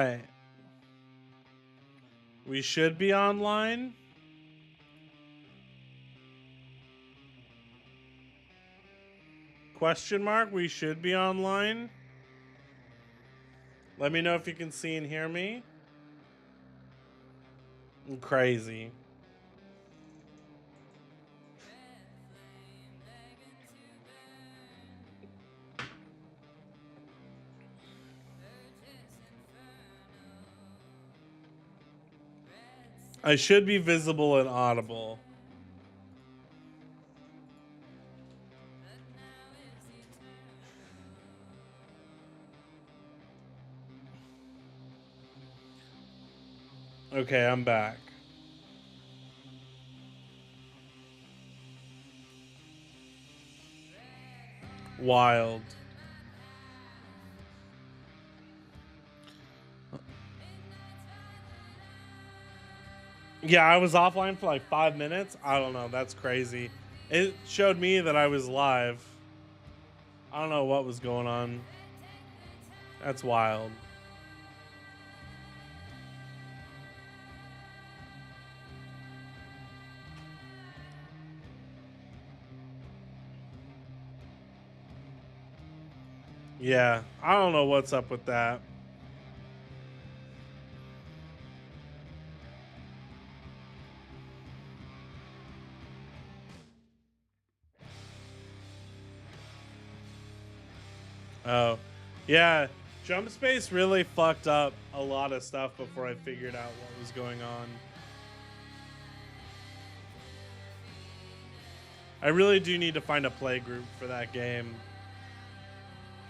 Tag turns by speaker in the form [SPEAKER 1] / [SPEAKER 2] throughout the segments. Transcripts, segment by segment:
[SPEAKER 1] right. We should be online. Question mark, we should be online. Let me know if you can see and hear me. I'm crazy. I should be visible and audible. Okay, I'm back. Wild. Yeah, I was offline for like 5 minutes. I don't know. That's crazy. It showed me that I was live. I don't know what was going on. That's wild. Yeah, I don't know what's up with that. Oh, yeah. Jump Space really fucked up a lot of stuff before I figured out what was going on. I really do need to find a play group for that game.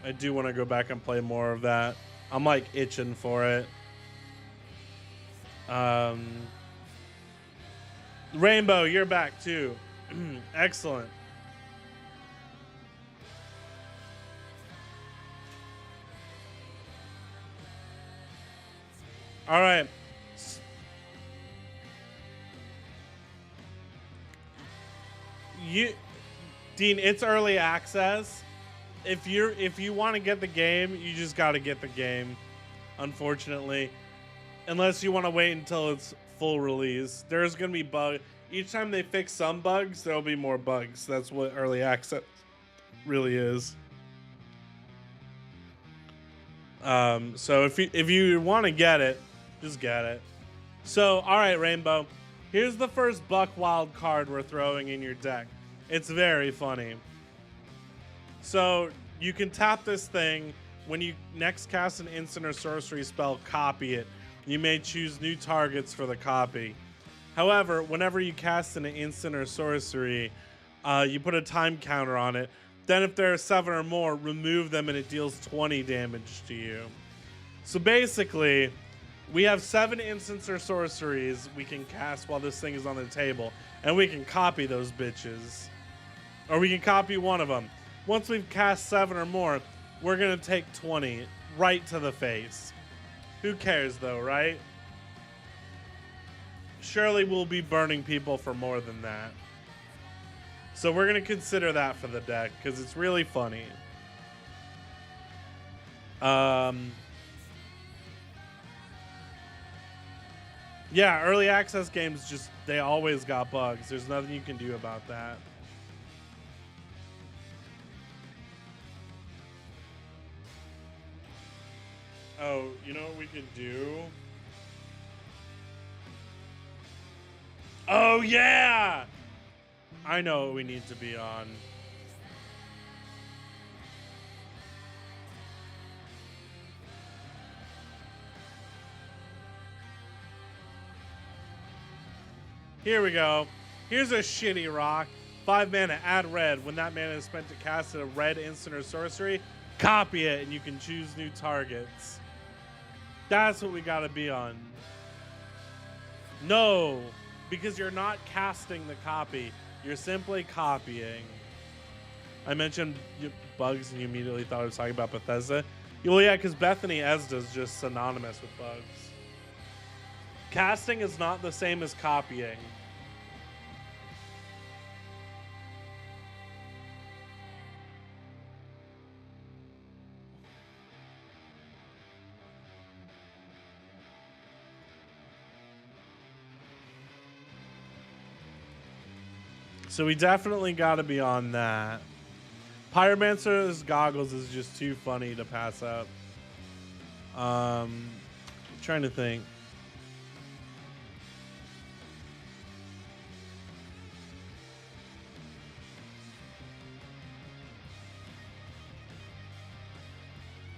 [SPEAKER 1] I do want to go back and play more of that. I'm like itching for it. Rainbow, you're back too. Excellent. All right. Dean, it's early access. If you want to get the game, you just got to get the game. Unfortunately, unless you want to wait until it's full release, there's gonna be bugs. Each time they fix some bugs, there'll be more bugs. That's what early access really is. So if you want to get it, just get it. So all right, Rainbow, here's the first Buck Wild card we're throwing in your deck. It's very funny. So you can tap this thing when you next cast an instant or sorcery spell, copy it. You may choose new targets for the copy. However, whenever you cast an instant or sorcery, you put a time counter on it. Then if there are 7 or more, remove them and it deals 20 damage to you. So basically, we have 7 instants or sorceries we can cast while this thing is on the table. And we can copy those bitches. Or we can copy one of them. Once we've cast 7 or more, we're going to take 20 right to the face. Who cares though, right? Surely we'll be burning people for more than that. So we're going to consider that for the deck because it's really funny. Yeah, early access games just, they always got bugs. There's nothing you can do about that. Oh, you know what we could do? Oh, yeah! I know what we need to be on. Here we go. Here's a shitty rock. 5 mana, add red. When that mana is spent to cast a red instant or sorcery, copy it and you can choose new targets. That's what we gotta be on. No, because you're not casting the copy. You're simply copying. I mentioned bugs and you immediately thought I was talking about Bethesda. Well, yeah, because Bethany Esda is just synonymous with bugs. Casting is not the same as copying. So we definitely got to be on that. Pyromancer's goggles is just too funny to pass up. Trying to think.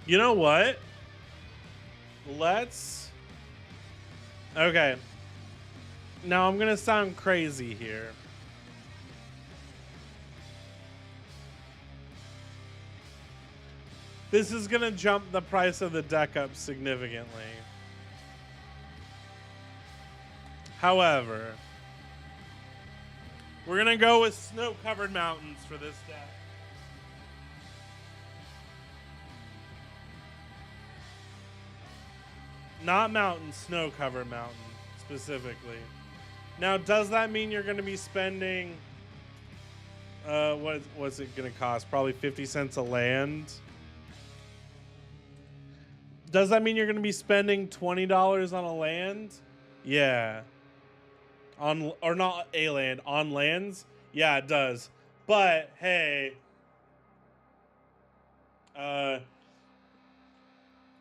[SPEAKER 1] You know what? Let's... Okay. Now I'm going to sound crazy here. This is going to jump the price of the deck up significantly. However, we're going to go with snow-covered mountains for this deck. Not mountain, snow-covered mountain, specifically. Now, does that mean you're going to be spending... what's it going to cost? Probably 50 cents a land? Does that mean you're going to be spending $20 on a land? Yeah. Or not a land, on lands? Yeah, it does. But, hey...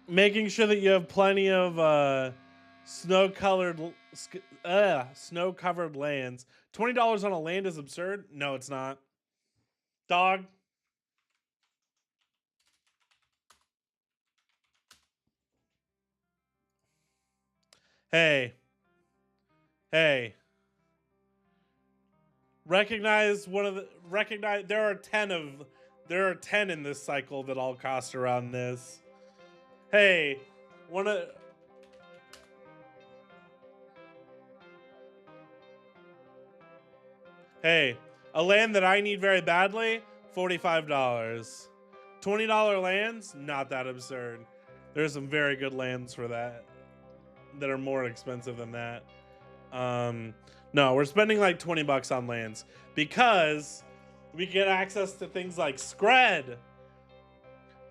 [SPEAKER 1] making sure that you have plenty of snow-covered lands. $20 on a land is absurd? No, it's not. Dog. Hey. Recognize there are 10 in this cycle that all cost around this. Hey, Hey, a land that I need very badly, $45. $20 lands, not that absurd. There's some very good lands for that are more expensive than that. No, we're spending like 20 bucks on lands because we get access to things like Scred.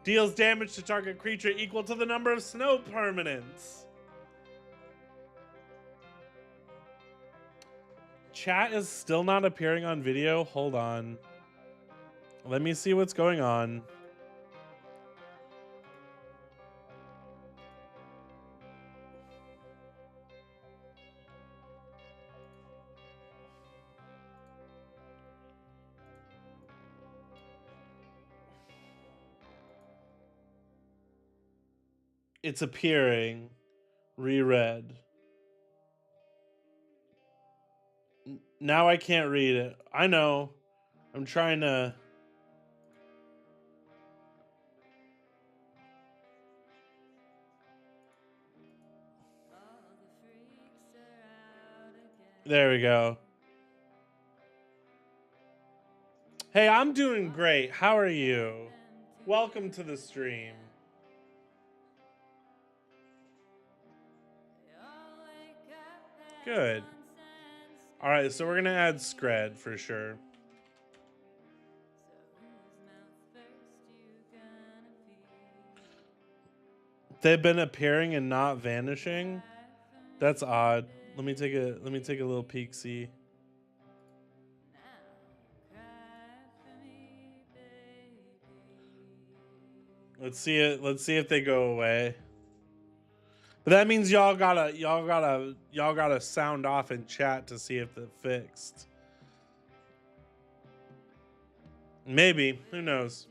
[SPEAKER 1] Deals damage to target creature equal to the number of snow permanents. Chat is still not appearing on video. Hold on. Let me see what's going on. It's appearing. Reread. Now I can't read it. I know. I'm trying to... There we go. Hey, I'm doing great. How are you? Welcome to the stream. Good. All right, so we're going to add Scred for sure. They've been appearing and not vanishing. That's odd. Let me take a little peek see. Let's see it. Let's see if they go away. But that means y'all gotta sound off in chat to see if it fixed. Maybe. Who knows?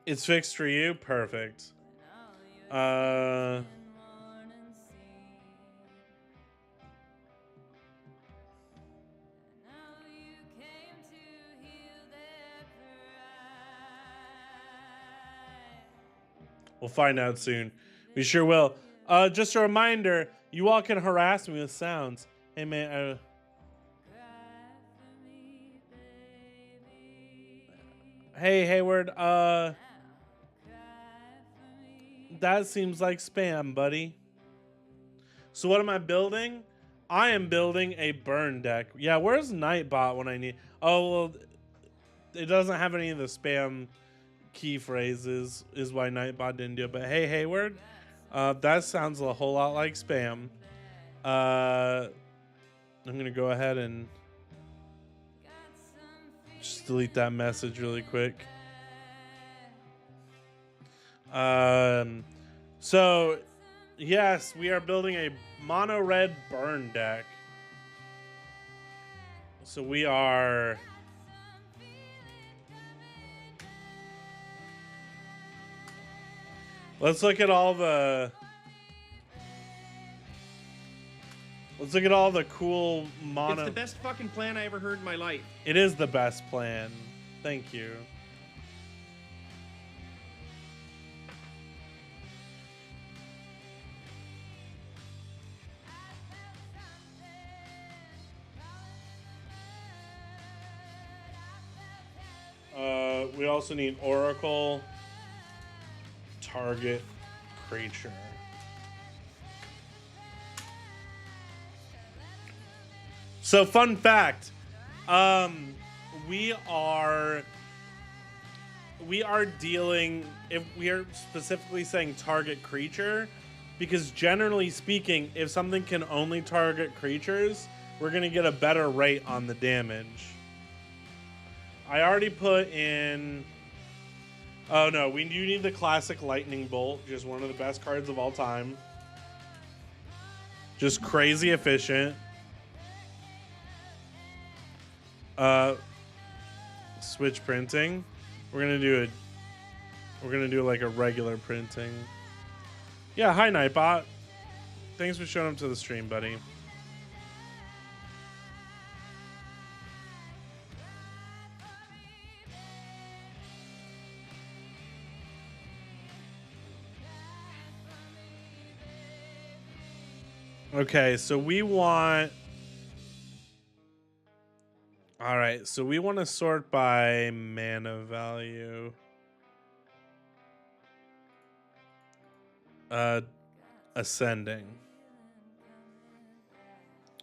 [SPEAKER 1] It's fixed for you? Perfect. We'll find out soon. We sure will. Just a reminder, you all can harass me with sounds. Hey, man. Hey, Hayward. That seems like spam, buddy. So what am I building? I am building a burn deck. Yeah, where's Nightbot when I need... Oh, well, it doesn't have any of the spam key phrases is why Nightbot didn't do it. But hey, Hayward, that sounds a whole lot like spam. I'm going to go ahead and just delete that message really quick. So, yes, we are building a mono red burn deck. So we are... Let's look at all the... Let's look at all the cool mono...
[SPEAKER 2] It's the best fucking plan I ever heard in my life.
[SPEAKER 1] It is the best plan. Thank you. We also need Oracle, target creature. So, fun fact, we are dealing, if we are specifically saying target creature, because generally speaking, if something can only target creatures, we're gonna get a better rate on the damage. I already put in... Oh no, we do need the classic Lightning Bolt, just one of the best cards of all time. Just crazy efficient. Switch printing. We're gonna do like a regular printing. Yeah, hi Nightbot. Thanks for showing up to the stream, buddy. Okay, so we want... All right, so we want to sort by mana value. Ascending.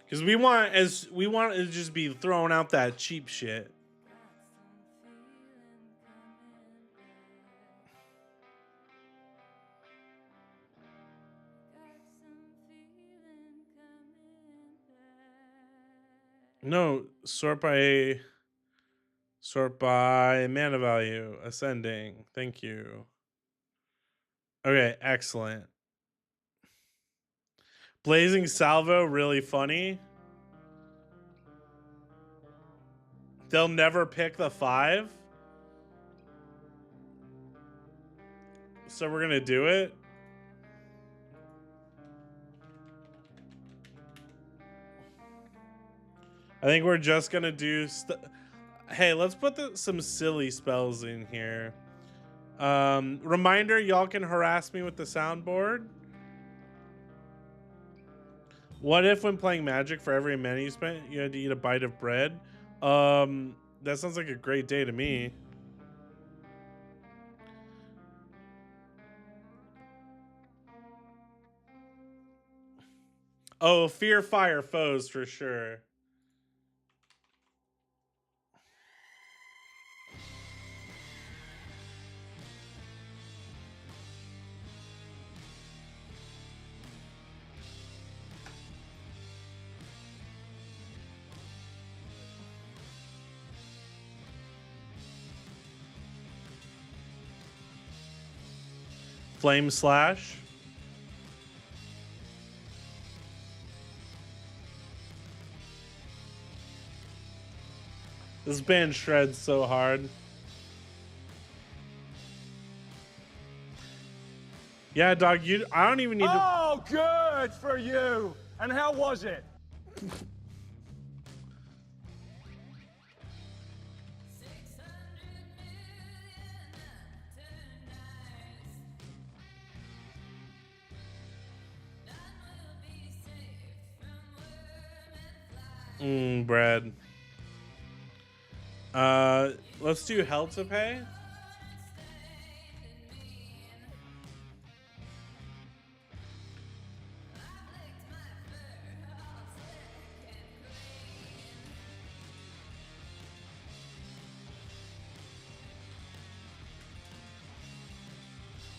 [SPEAKER 1] Because we want to just be throwing out that cheap shit. No, sort by mana value, ascending. Thank you. Okay, excellent. Blazing Salvo, really funny. They'll never pick the 5. So we're gonna do it. I think we're just gonna do... Hey, let's put some silly spells in here. Reminder, y'all can harass me with the soundboard. What if when playing Magic, for every mana you spent, you had to eat a bite of bread? That sounds like a great day to me. Oh, fear fire foes for sure. Flame Slash. This band shreds so hard. Yeah, dog, I don't even need to...
[SPEAKER 3] Oh, good for you. And how was it?
[SPEAKER 1] Brad. Let's do Hell to Pay.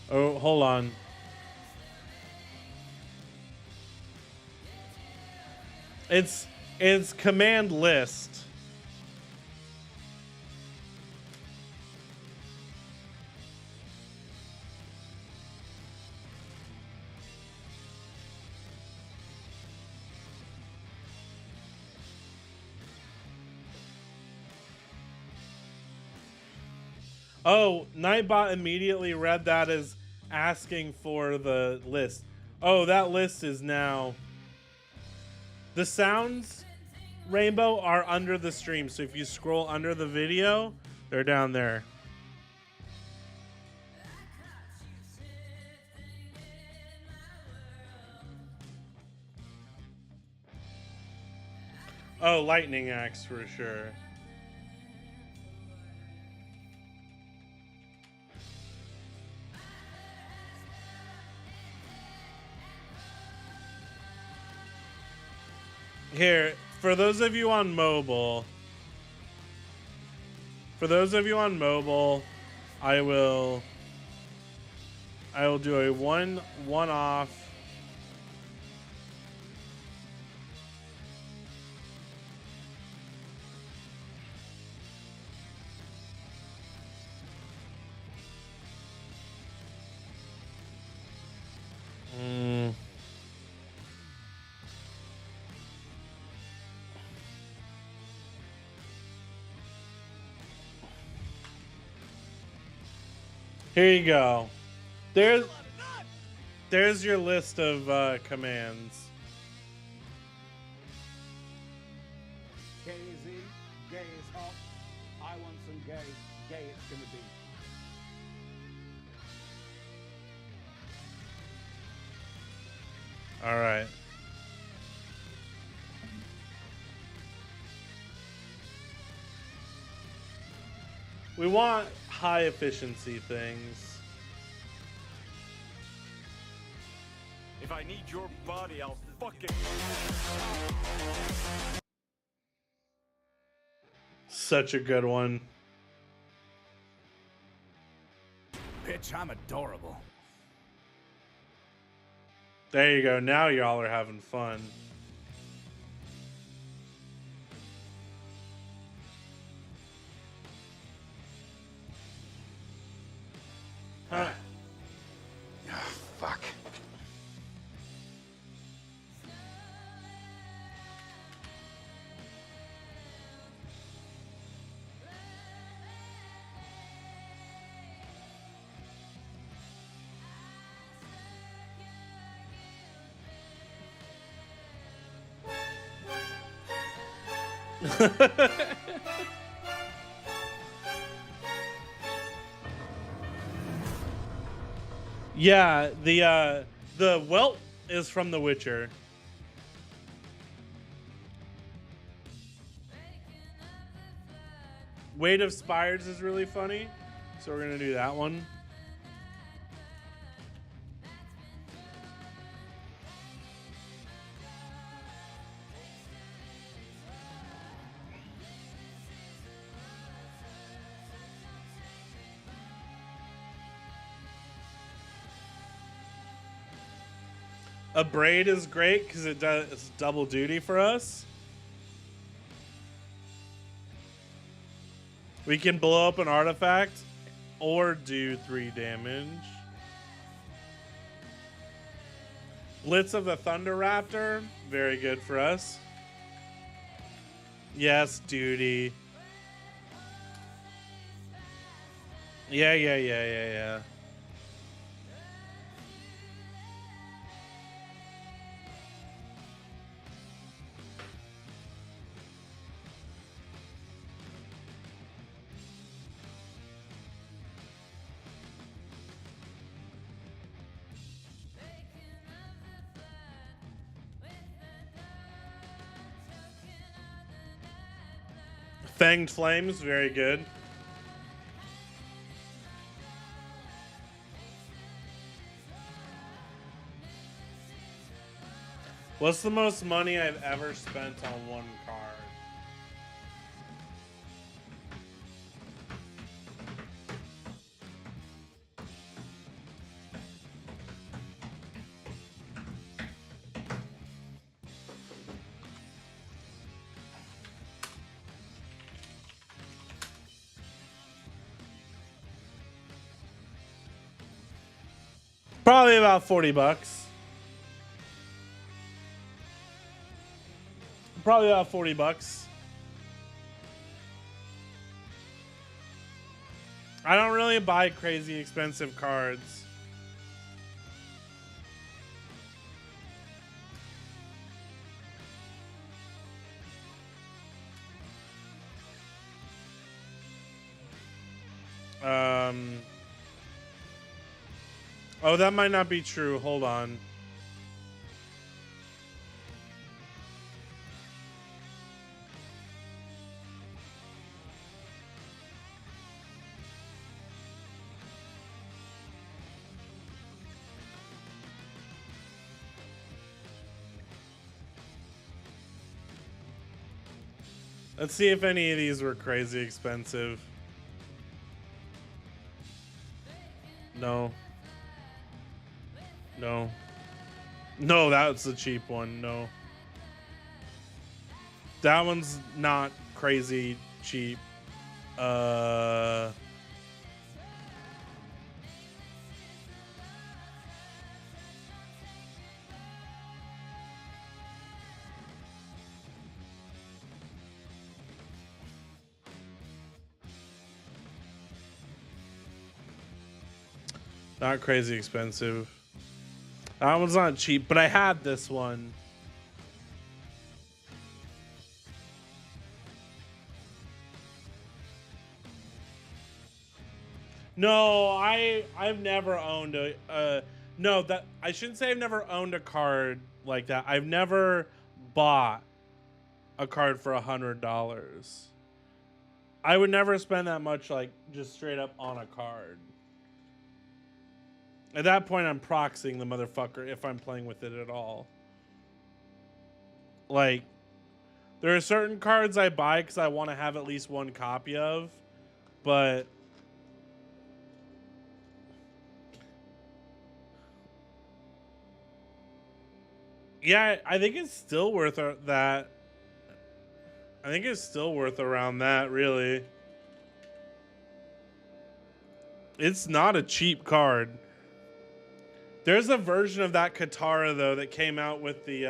[SPEAKER 1] Oh, hold on. It's command list. Oh, Nightbot immediately read that as asking for the list. Oh, that list is now... The sounds, Rainbow, are under the stream. So if you scroll under the video, they're down there. Oh, Lightning Axe for sure. Here, for those of you on mobile, I will do a one-off. Here you go. There's your list of commands.
[SPEAKER 3] Gay is in, gay is hot. I want some gay, gay it's gonna be.
[SPEAKER 1] All right. We want high efficiency things.
[SPEAKER 3] If I need your body, I'll fucking...
[SPEAKER 1] Such a good one.
[SPEAKER 3] Bitch, I'm adorable.
[SPEAKER 1] There you go. Now y'all are having fun. Huh.
[SPEAKER 3] Oh, fuck.
[SPEAKER 1] Yeah, the welt is from The Witcher. Weight of Spires is really funny, so we're gonna do that one. A braid is great because it's double duty for us. We can blow up an artifact or do 3 damage. Blitz of the Thunder Raptor, very good for us. Yes, duty. Yeah. Fanged Flames, very good. What's the most money I've ever spent on one card? Probably about 40 bucks. Probably about 40 bucks. I don't really buy crazy expensive cards. Oh, that might not be true. Hold on. Let's see if any of these were crazy expensive. No. No. No, that's a cheap one. No. That one's not crazy cheap. Not crazy expensive. That one's not cheap, but I had this one. No, I've never owned a no, that I shouldn't say I've never owned a card like that. I've never bought a card for $100. I would never spend that much, like, just straight up on a card. At that point, I'm proxying the motherfucker if I'm playing with it at all. Like, there are certain cards I buy because I want to have at least one copy of, but yeah, I think it's still worth that. I think it's still worth around that, really. It's not a cheap card. There's a version of that Katara, though, that came out with the...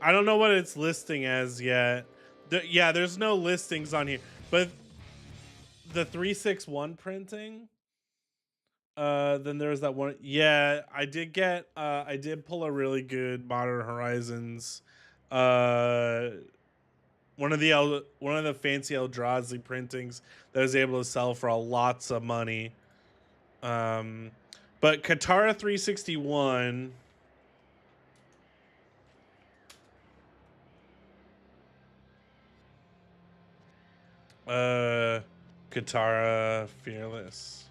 [SPEAKER 1] I don't know what it's listing as yet. Yeah, there's no listings on here. But the 361 printing... then there's that one. Yeah, I did get. I did pull a really good Modern Horizons. One of the fancy Eldrazi printings that I was able to sell for lots of money. But Katara 361. Katara Fearless.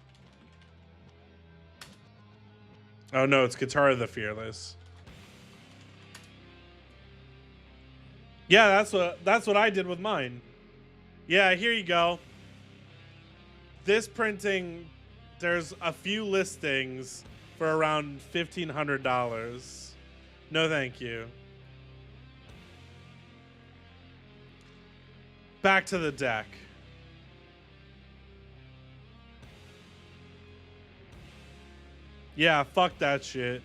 [SPEAKER 1] Oh no, it's Katara the Fearless. Yeah, that's what I did with mine. Yeah, here you go. This printing, there's a few listings for around $1,500. No, thank you. Back to the deck. Yeah, fuck that shit.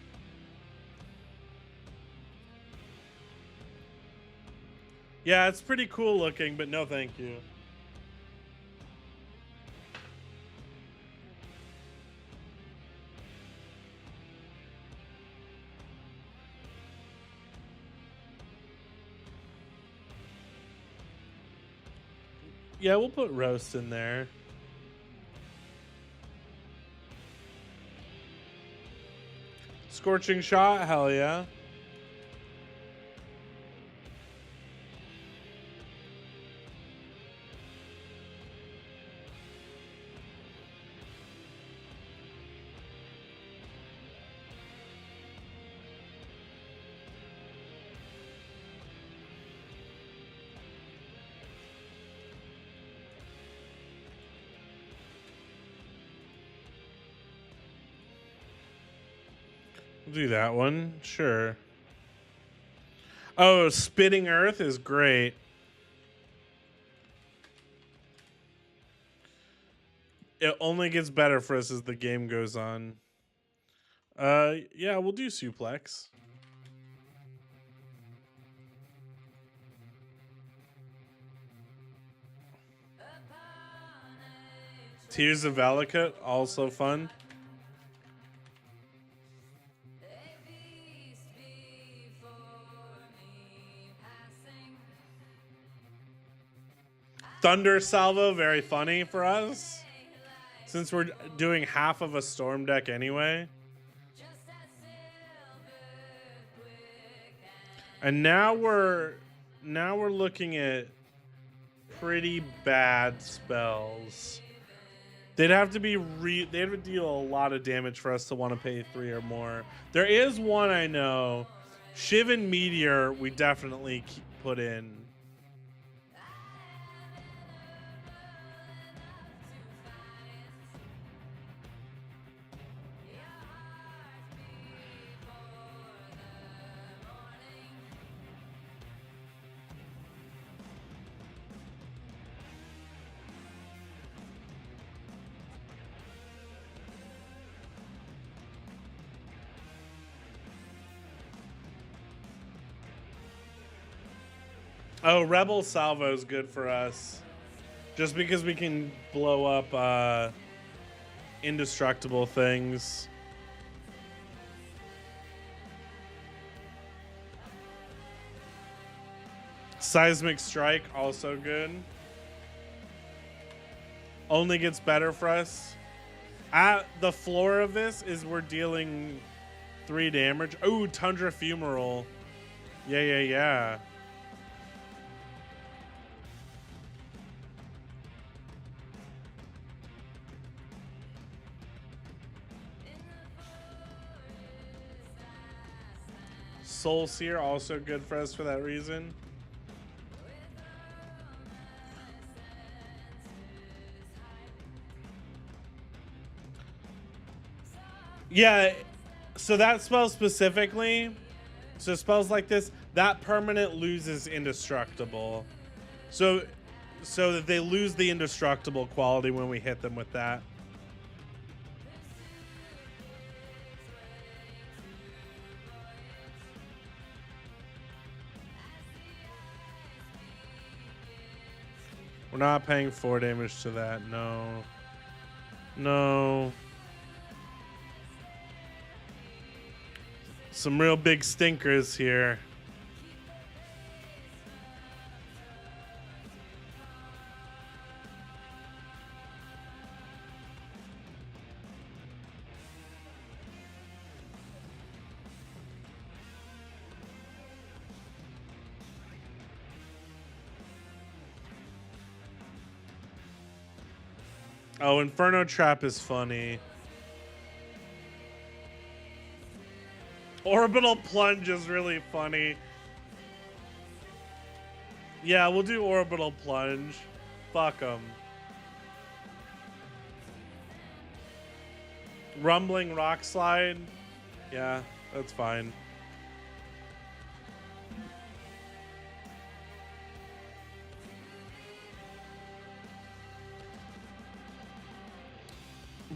[SPEAKER 1] Yeah, it's pretty cool looking, but no thank you. Yeah, we'll put roast in there. Scorching shot, hell yeah. We'll do that one, sure. Oh, Spitting Earth is great. It only gets better for us as the game goes on. Yeah, we'll do suplex. Tears of Valakut, also fun. Thunder Salvo, very funny for us, since we're doing half of a Storm deck anyway. And now we're looking at pretty bad spells. They'd have to be they'd have to deal a lot of damage for us to want to pay 3 or more. There is one I know. Shiv and Meteor we definitely put in. Oh, Rebel Salvo is good for us. Just because we can blow up indestructible things. Seismic Strike, also good. Only gets better for us. At the floor of this is we're dealing 3 damage. Oh, Tundra Fumarole. Yeah. Soul Seer, also good for us for that reason. Yeah, so that spell specifically, so spells like this, that permanent loses indestructible. So that they lose the indestructible quality when we hit them with that. We're not paying 4 damage to that, no. Some real big stinkers here. Oh, Inferno Trap is funny. Orbital Plunge is really funny. Yeah, we'll do Orbital Plunge. Fuck them. Rumbling Rock Slide. Yeah, that's fine.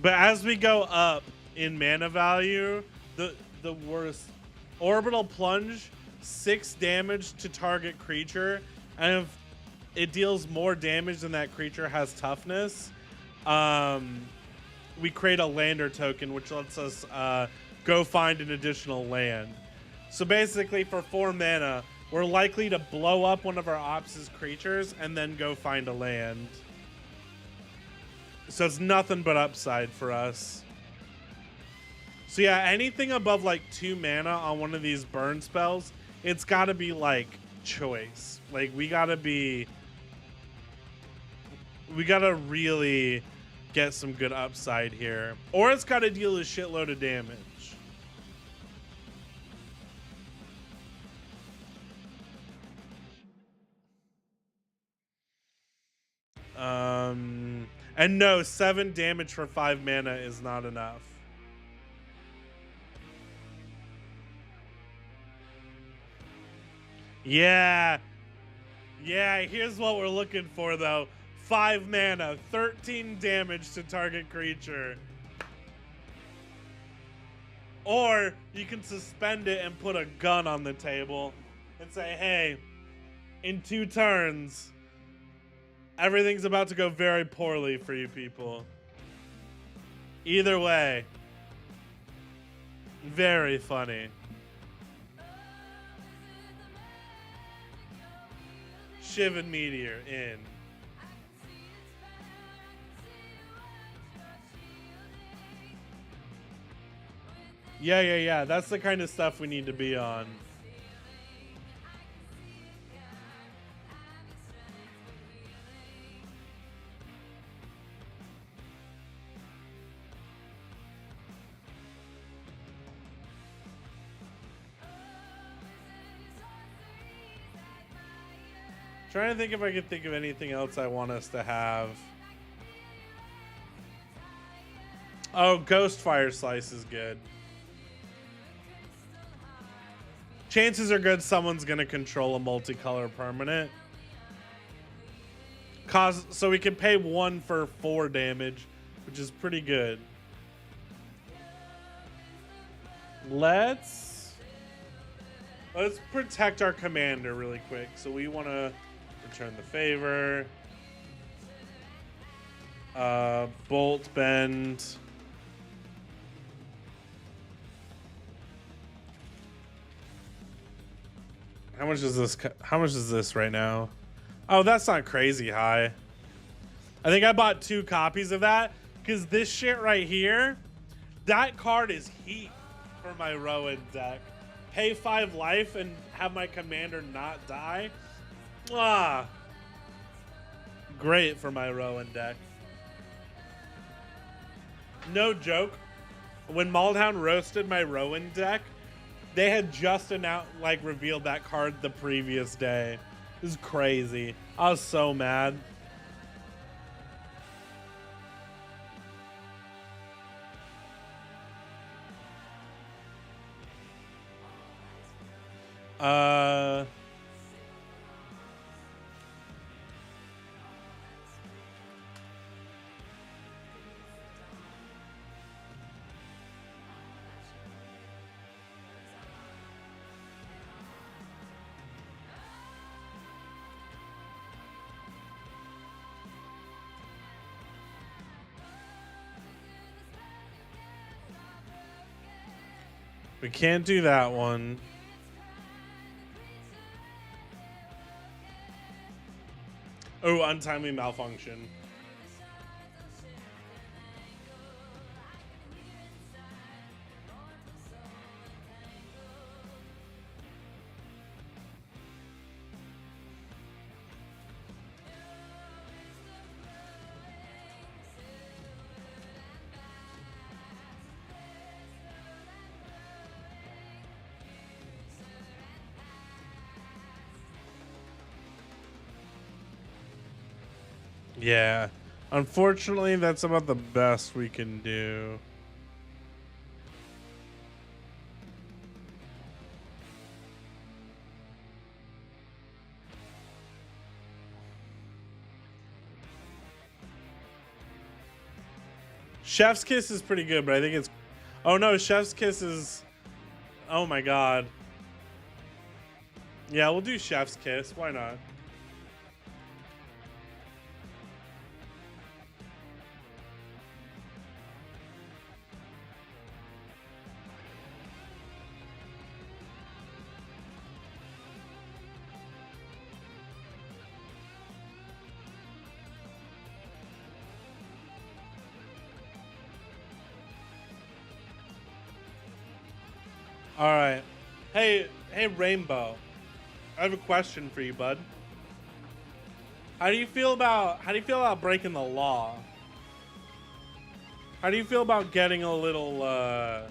[SPEAKER 1] But as we go up in mana value, the worst. Orbital Plunge, 6 damage to target creature, and if it deals more damage than that creature has toughness, we create a lander token, which lets us go find an additional land. So basically, for 4 mana, we're likely to blow up one of our ops' creatures and then go find a land. So it's nothing but upside for us. So yeah, anything above like 2 mana on one of these burn spells, it's got to be like choice. Like we got to really get some good upside here. Or it's got to deal a shitload of damage. And no, 7 damage for 5 mana is not enough. Yeah, here's what we're looking for though. 5 mana, 13 damage to target creature. Or you can suspend it and put a gun on the table and say, hey, in 2 turns, everything's about to go very poorly for you people. Either way, very funny. Shivan Meteor in. Yeah. That's the kind of stuff we need to be on. Trying to think if I could think of anything else I want us to have. Oh, Ghost Fire Slice is good. Chances are good someone's gonna control a multicolor permanent. So we can pay 1 for 4 damage, which is pretty good. Let's protect our commander really quick. So we want to return the favor. Bolt Bend. How much is this? How much is this right now? Oh, that's not crazy high. I think I bought 2 copies of that because this shit right here, that card is heat for my Rowan deck. Pay 5 life and have my commander not die. Ah, great for my Rowan deck. No joke. When Maulhound roasted my Rowan deck, they had just revealed that card the previous day. It was crazy. I was so mad. We can't do that one. Oh, untimely malfunction. Yeah. Unfortunately, that's about the best we can do. Chef's Kiss is pretty good, but I think it's... Oh no, Chef's Kiss is... Oh my god. Yeah, we'll do Chef's Kiss. Why not? All right. Hey, Rainbow. I have a question for you, bud. How do you feel about breaking the law? How do you feel about getting a little how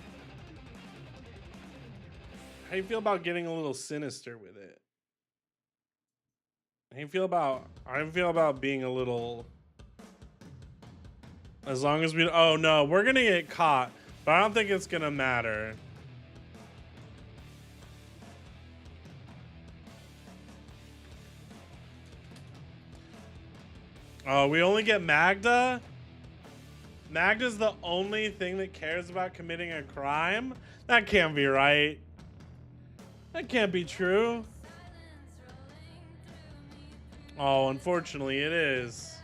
[SPEAKER 1] do you feel about getting a little sinister with it? How do you feel about being a little, as long as we... Oh no, we're gonna get caught, but I don't think it's gonna matter. Oh, we only get Magda? Magda's the only thing that cares about committing a crime? That can't be right. That can't be true. Oh, unfortunately it is.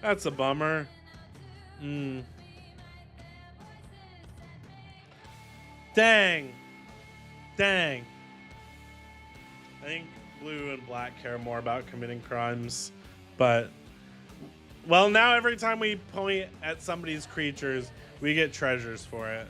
[SPEAKER 1] That's a bummer. Dang. Dang. I think blue and black care more about committing crimes, but well, now every time we point at somebody's creatures, we get treasures for it.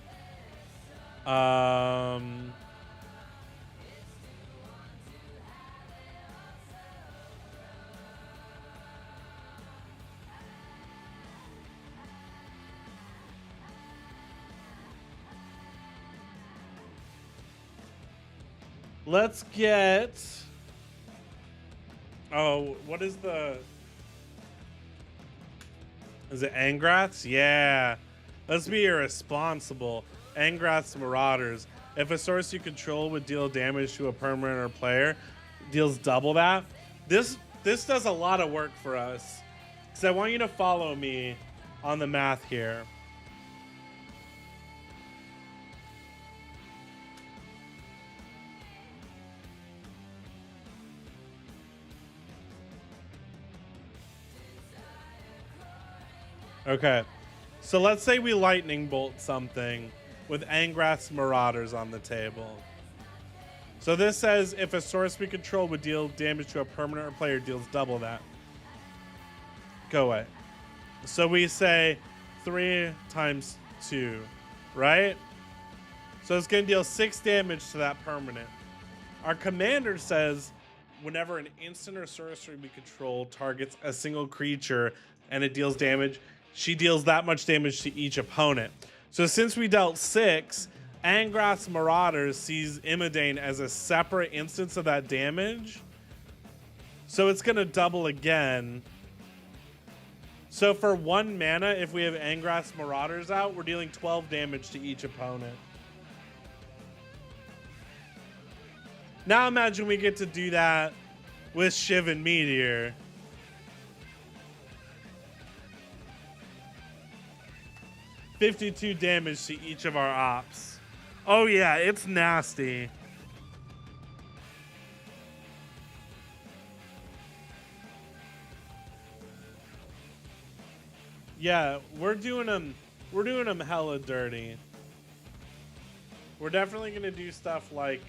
[SPEAKER 1] Let's get... Oh, what is the... Is it Angraths? Yeah. Let's be irresponsible. Angraths Marauders. If a source you control would deal damage to a permanent or player, deals double that. This does a lot of work for us. Because I want you to follow me on the math here. Okay, so let's say we lightning bolt something with Angrath's Marauders on the table. So this says if a source we control would deal damage to a permanent or player, deals double that. Go away. So we say 3 times 2, right? So it's going to deal 6 damage to that permanent. Our commander says whenever an instant or sorcery we control targets a single creature and it deals damage, she deals that much damage to each opponent. So since we dealt 6, Angrath's Marauders sees Imodane as a separate instance of that damage. So it's going to double again. So for 1 mana, if we have Angrath's Marauders out, we're dealing 12 damage to each opponent. Now imagine we get to do that with Shiv and Meteor. $52 damage to each of our ops. Oh yeah, it's nasty. Yeah, we're doing them hella dirty. We're definitely gonna do stuff like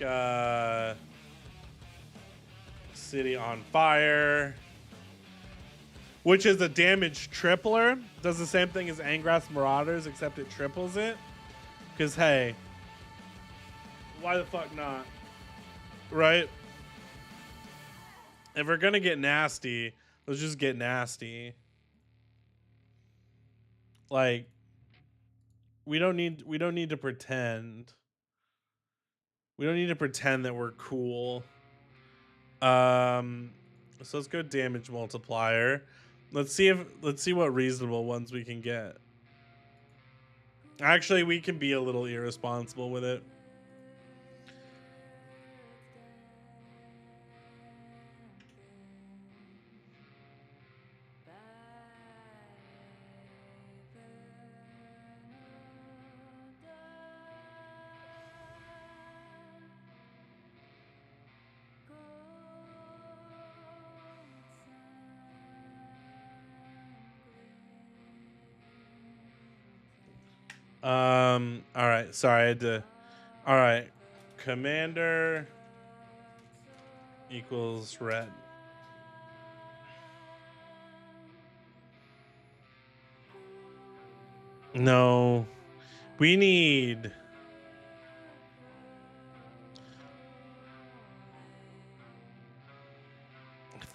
[SPEAKER 1] City on Fire, which is a damage tripler. Does the same thing as Angrath's Marauders, except it triples it. Because, hey, why the fuck not? Right? If we're going to get nasty, let's just get nasty. Like, we don't need to pretend. We don't need to pretend that we're cool. So let's go damage multiplier. Let's see what reasonable ones we can get. Actually, we can be a little irresponsible with it. All right. Sorry, I had to. All right. Commander equals red. No. We need.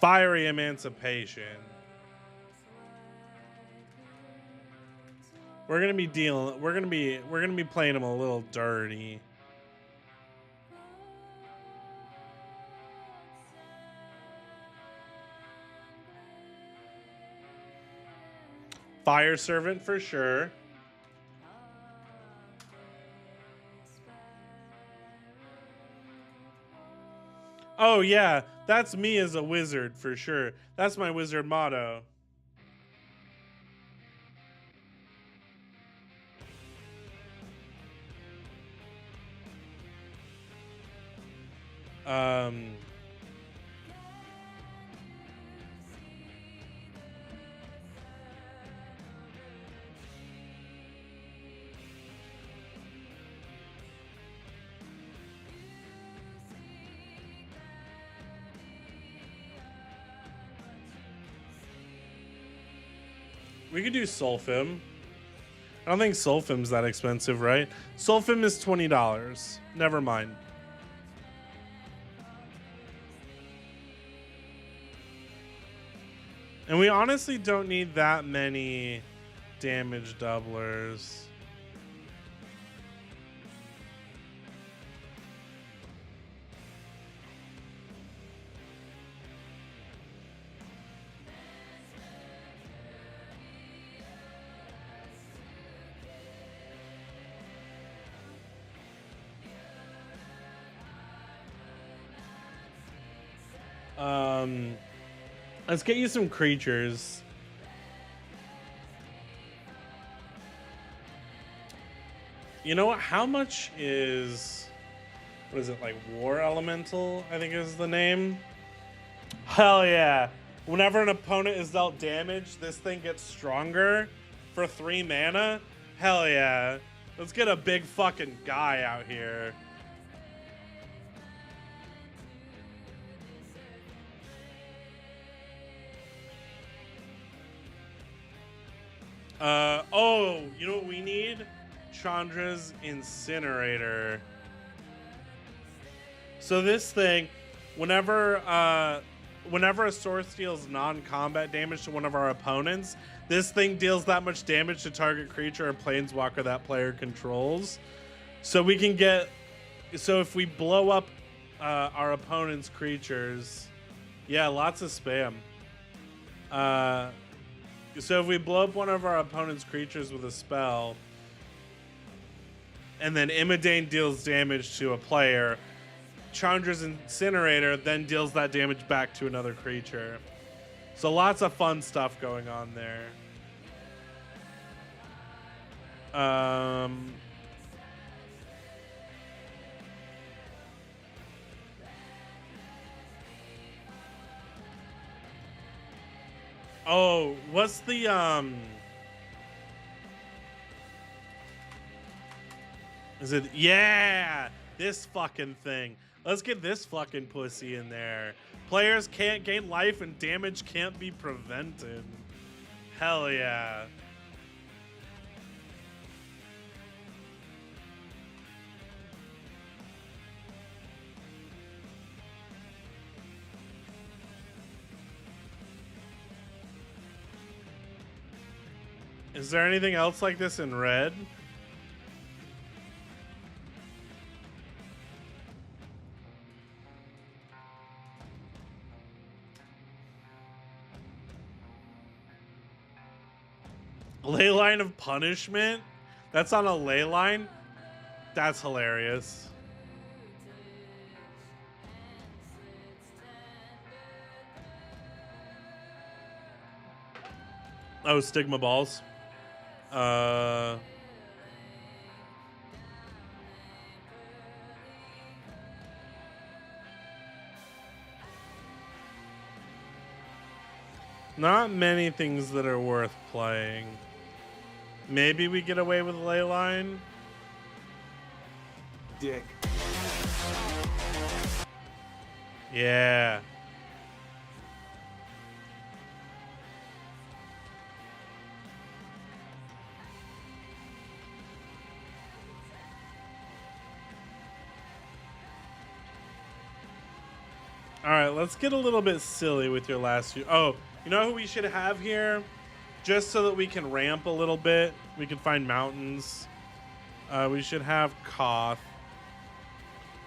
[SPEAKER 1] Fiery Emancipation. We're gonna be playing them a little dirty. Fire Servant for sure. Oh yeah, that's me as a wizard for sure. That's my wizard motto. We could do Sulfim. I don't think Sulfim's that expensive, right? Sulfim is $20. Never mind. And we honestly don't need that many damage doublers. Let's get you some creatures. You know what? How much is... What is it, like War Elemental, I think is the name? Hell yeah. Whenever an opponent is dealt damage, this thing gets stronger for 3 mana. Hell yeah. Let's get a big fucking guy out here. Oh, you know what we need? Chandra's Incinerator. So this thing, whenever a source deals non-combat damage to one of our opponents, this thing deals that much damage to target creature or planeswalker that player controls. So we can get, so if we blow up our opponent's creatures, yeah, lots of spam. So if we blow up one of our opponent's creatures with a spell, and then Imidane deals damage to a player, Chandra's Incinerator then deals that damage back to another creature. So lots of fun stuff going on there. Oh, what's the Is it, yeah, this fucking thing. Let's get this fucking pussy in there. Players can't gain life and damage can't be prevented. Hell yeah. Is there anything else like this in red? Leyline of Punishment? That's on a leyline? That's hilarious. Oh, Stigma Balls. Not many things that are worth playing. Maybe we get away with Leyline.
[SPEAKER 3] Dick.
[SPEAKER 1] Yeah. All right, let's get a little bit silly with your last few. Oh, you know who we should have here? Just so that we can ramp a little bit. We can find mountains. We should have Koth.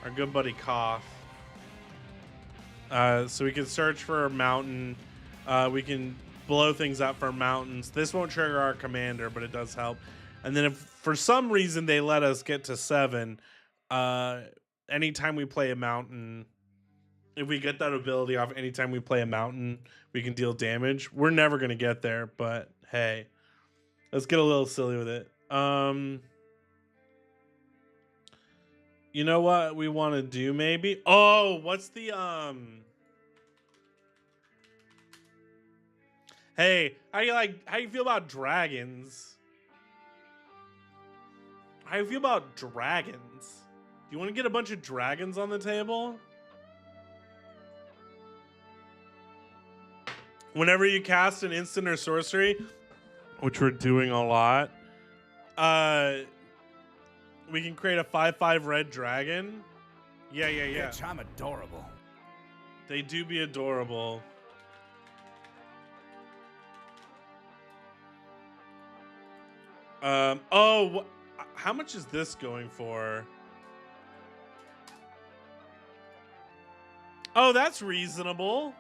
[SPEAKER 1] Our good buddy Koth. So we can search for a mountain. We can blow things up for mountains. This won't trigger our commander, but it does help. And then if for some reason they let us get to 7, anytime we play a mountain, if we get that ability off anytime we play a mountain, we can deal damage. We're never going to get there, but hey, let's get a little silly with it. You know what we want to do maybe? Oh, what's the Hey, how you feel about dragons? How you feel about dragons? Do you want to get a bunch of dragons on the table? Whenever you cast an instant or sorcery, which we're doing a lot, we can create a 5/5 red dragon. Yeah.
[SPEAKER 3] Bitch, I'm adorable.
[SPEAKER 1] They do be adorable. How much is this going for? Oh, that's reasonable.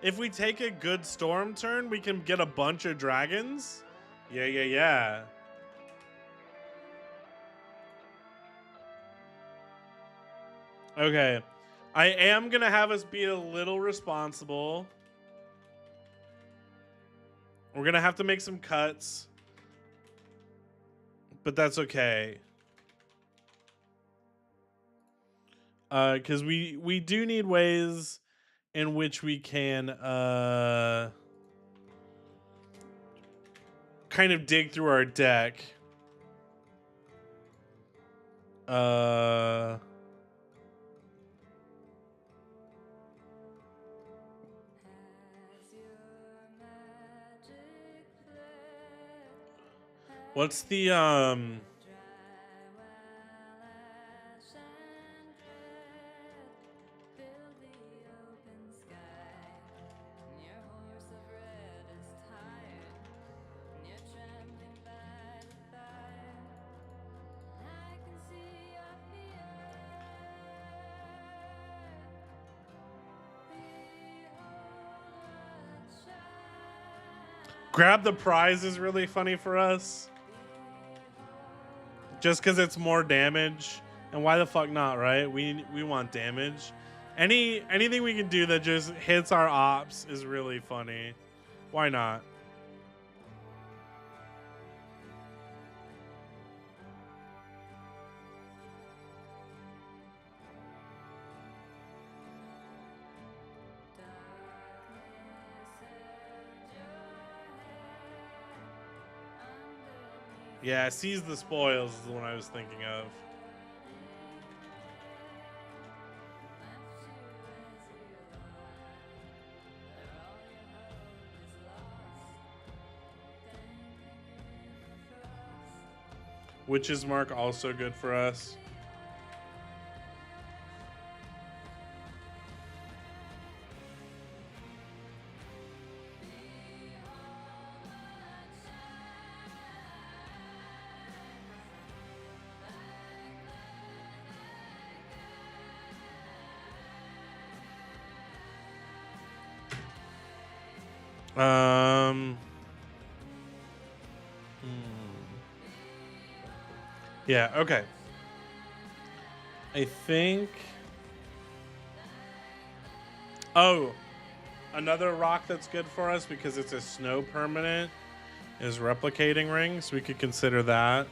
[SPEAKER 1] If we take a good storm turn, we can get a bunch of dragons. Yeah. Okay. I am going to have us be a little responsible. We're going to have to make some cuts. But that's okay. Because we do need ways in which we can kind of dig through our deck. What's the grab the prize is really funny for us. Just because it's more damage. And why the fuck not, right? We want damage. Anything we can do that just hits our ops is really funny. Why not? Yeah, seize the spoils is the one I was thinking of. Witch's Mark also good for us. Yeah, okay. I think... Oh, another rock that's good for us because it's a snow permanent is Replicating Ring, so we could consider that.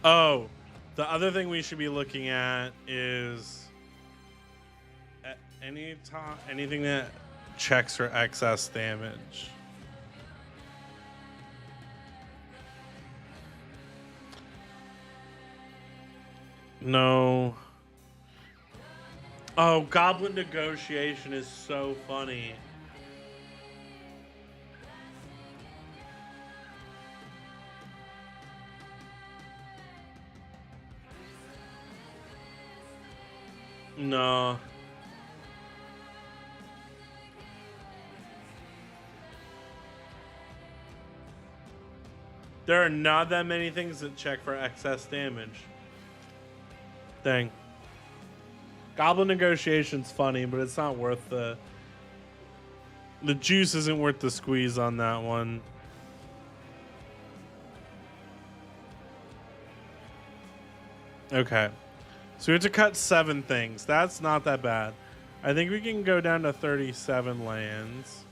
[SPEAKER 1] Oh, the other thing we should be looking at is anything that checks for excess damage. No. Oh, Goblin Negotiation is so funny. No. There are not that many things that check for excess damage. Dang. Goblin Negotiation's funny, but it's not worth the juice isn't worth the squeeze on that one. Okay. So we have to cut 7 things. That's not that bad. I think we can go down to 37 lands.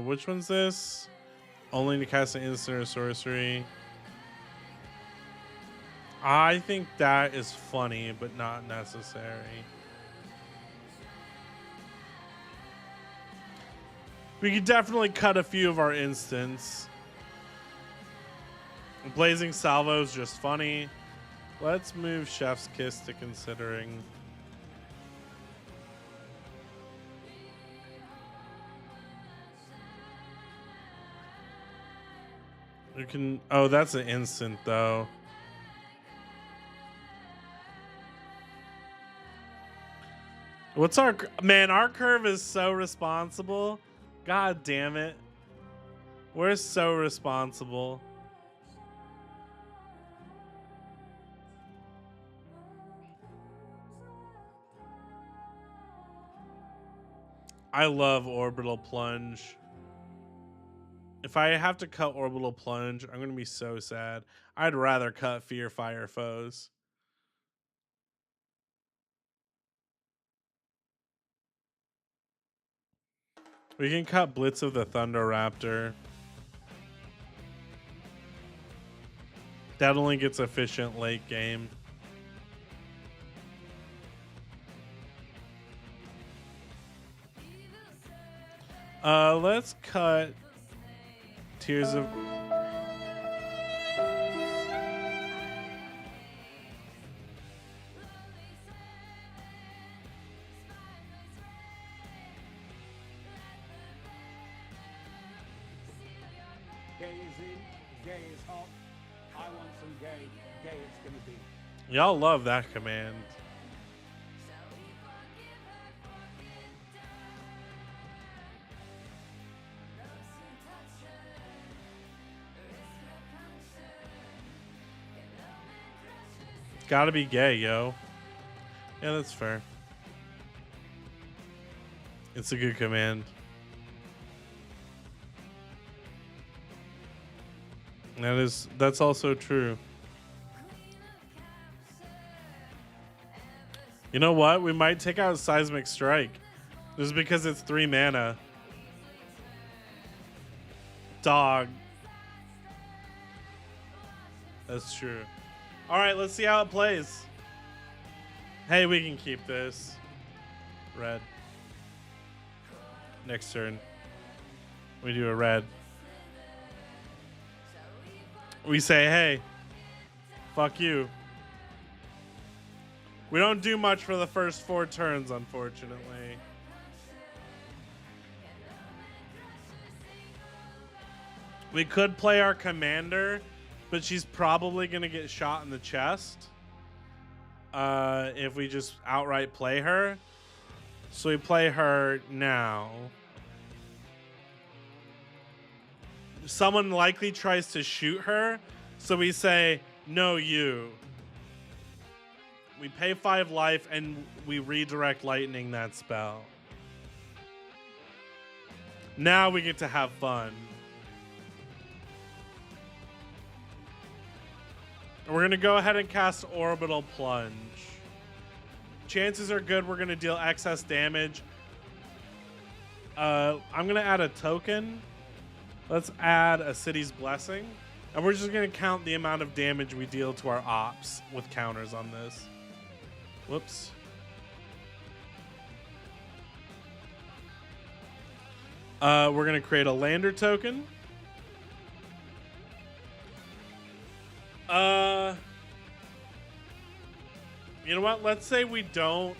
[SPEAKER 1] Which one's this? Only to cast an instant or sorcery. I think that is funny, but not necessary. We could definitely cut a few of our instants. Blazing Salvo is just funny. Let's move Chef's Kiss to considering. You can. Oh, that's an instant though. What's our man? Our curve is so responsible. God damn it. We're so responsible. I love Orbital Plunge. If I have to cut Orbital Plunge, I'm going to be so sad. I'd rather cut Fear Fire Foes. We can cut Blitz of the Thunder Raptor. That only gets efficient late game. Let's cut Tears of...
[SPEAKER 3] Gay is in, gay is hot. I want some gay, gay it's gonna be.
[SPEAKER 1] Y'all love that command. It's gotta be gay, yo. Yeah, that's fair. It's a good command. That's also true. You know what? We might take out Seismic Strike. Just because it's 3 mana. Dog. That's true. Alright, let's see how it plays. Hey, we can keep this. Red. Next turn. We do a red. We say, hey, fuck you. We don't do much for the first 4 turns, unfortunately. We could play our commander, but she's probably going to get shot in the chest if we just outright play her. So we play her now. Someone likely tries to shoot her, so we say, no, you. We pay 5 life and we redirect lightning that spell. Now we get to have fun. We're going to go ahead and cast Orbital Plunge. Chances are good we're going to deal excess damage. I'm going to add a token. Let's add a City's Blessing. And we're just going to count the amount of damage we deal to our ops with counters on this. Whoops. We're going to create a lander token. You know what? Let's say we don't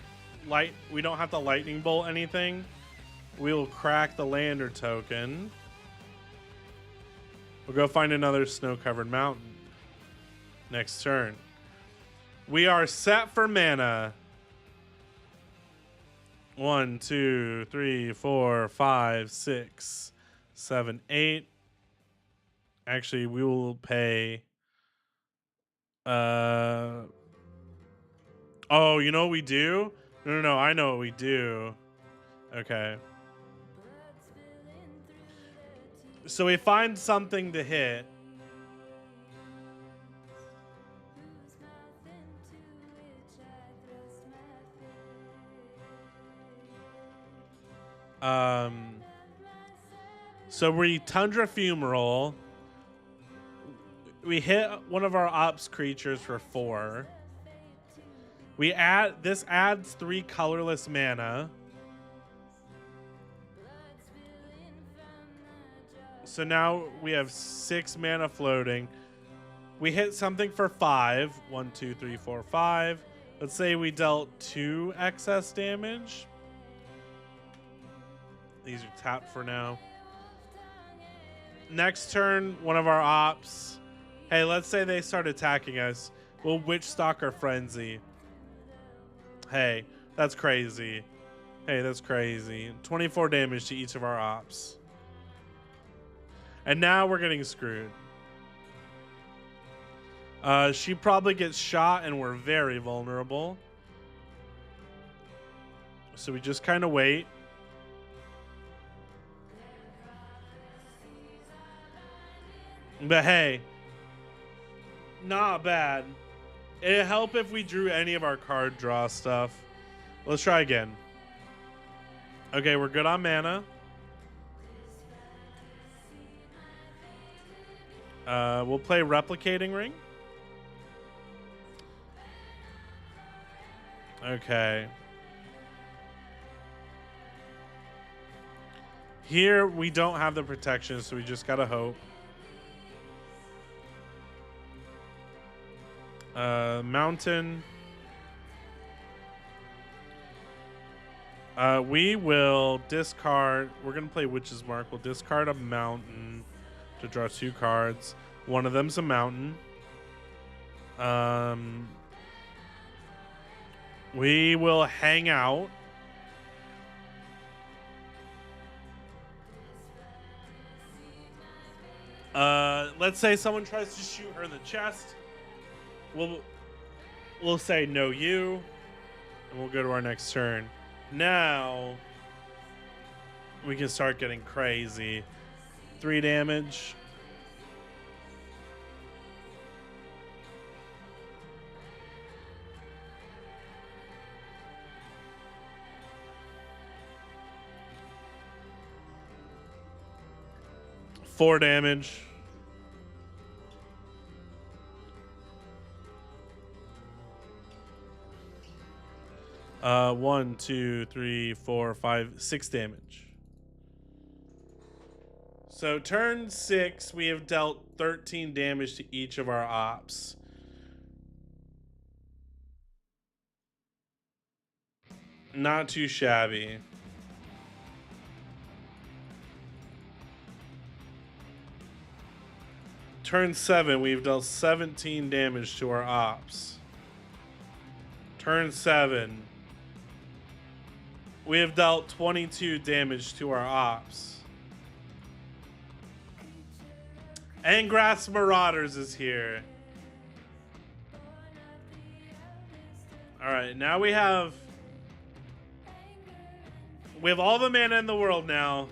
[SPEAKER 1] have to lightning bolt anything. We'll crack the lander token. We'll go find another snow-covered mountain. Next turn. We are set for mana. 1, 2, 3, 4, 5, 6, 7, 8. Actually, we will pay... Oh, you know what we do? No, I know what we do. Okay. So we find something to hit. So we Tundra Fumarole. We hit one of our ops creatures for 4. This adds 3 colorless mana. So now we have 6 mana floating. We hit something for 5. 1, 2, 3, 4, 5. Let's say we dealt 2 excess damage. These are tapped for now. Next turn, one of our ops. Hey, let's say they start attacking us. We'll Witch Stalker Frenzy. Hey, that's crazy. Hey, that's crazy. 24 damage to each of our ops. And now we're getting screwed. She probably gets shot and we're very vulnerable. So we just kind of wait. But hey, not bad. It'd help if we drew any of our card draw stuff. Let's try again. Okay, we're good on mana. We'll play Replicating Ring. Okay. Here, we don't have the protection, so we just gotta hope. Mountain. We will discard. We're going to play Witch's Mark. We'll discard a mountain to draw 2 cards. One of them's a mountain. We will hang out. Let's say someone tries to shoot her in the chest. We'll say no you, and we'll go to our next turn. Now we can start getting crazy. 3 damage. Four damage. One, two, three, 4, 5, 6 damage. So turn 6, we have dealt 13 damage to each of our ops. Not too shabby. Turn 7, we've dealt 17 damage to our ops. Turn 7, we have dealt 22 damage to our ops. And Grass Marauders is here. Alright, now we have all the mana in the world now.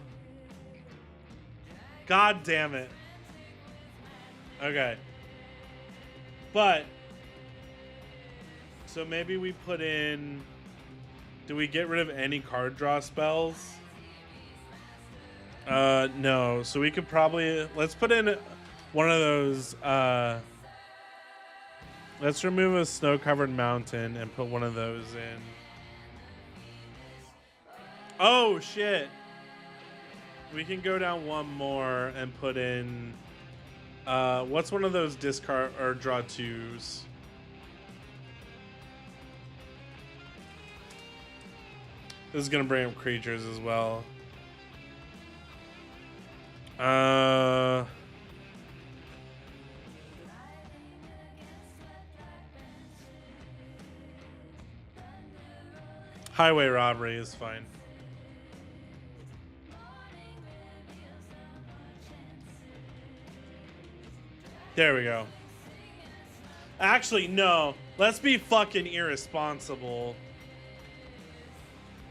[SPEAKER 1] God damn it. Okay. But so maybe we put in, do we get rid of any card draw spells? No. So we could probably, let's put in one of those, let's remove a snow-covered mountain and put one of those in. Oh, shit. We can go down one more and put in, what's one of those discard or draw 2s? This is gonna bring up creatures as well. Highway robbery is fine. There we go. Actually, no. Let's be fucking irresponsible.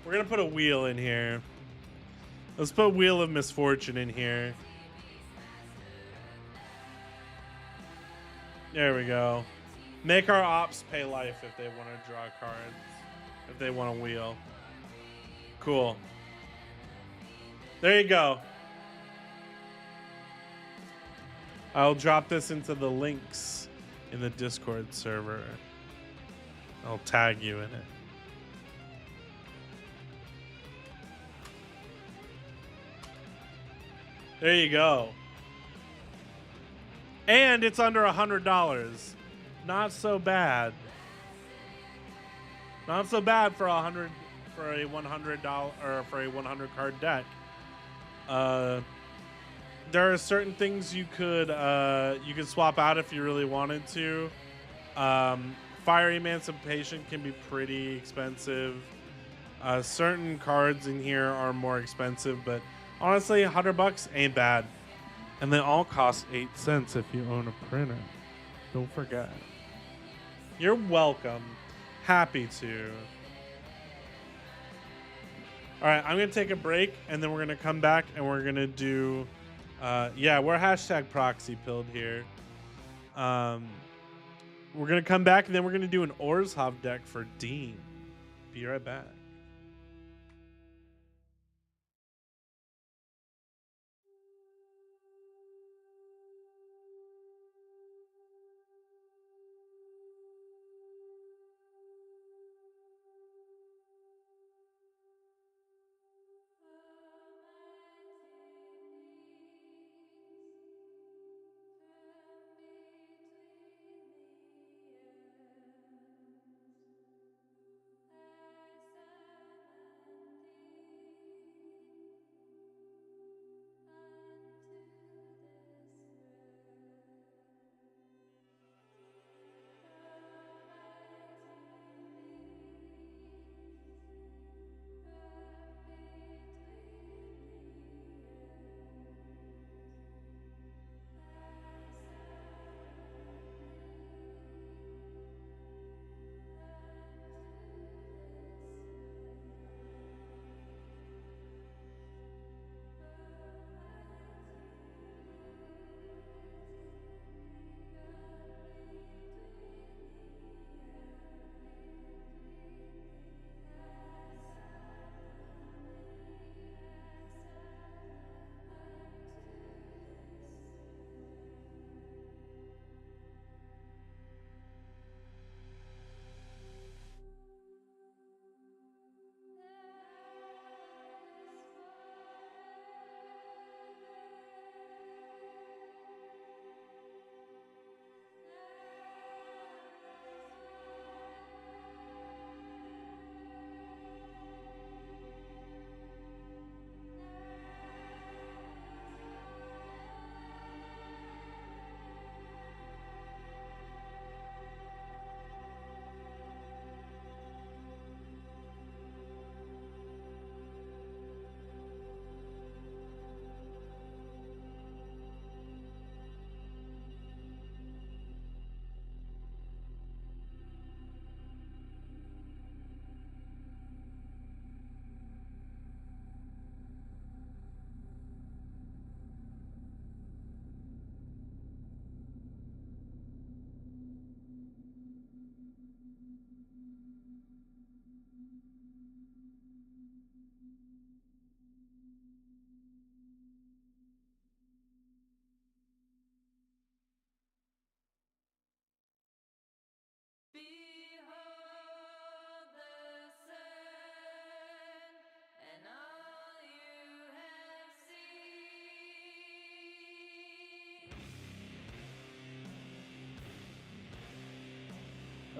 [SPEAKER 1] We're gonna put a wheel in here. Let's put Wheel of Misfortune in here. There we go. Make our ops pay life if they want to draw cards. If they want a wheel. Cool. There you go. I'll drop this into the links in the Discord server. I'll tag you in it. There you go. And it's under $100. Not so bad. Not so bad for a $100 or for a 100 card deck. There are certain things you could swap out if you really wanted to. Fire Emancipation can be pretty expensive. Certain cards in here are more expensive, but honestly, $100 ain't bad. And they all cost 8 cents if you own a printer. Don't forget. You're welcome. Happy to. All right, I'm going to take a break, and then we're going to come back, and we're going to do... yeah, we're hashtag proxy pilled here. We're going to come back, and then we're going to do an Orbs deck for Dean. Be right back.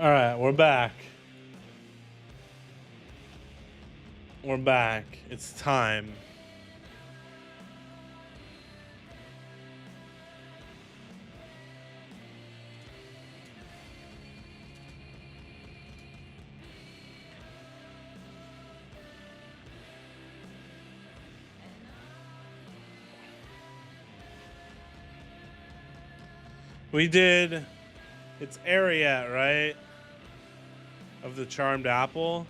[SPEAKER 1] All right, we're back. We're back. It's time. We did... It's Ariat, right? Of the Charmed Apple.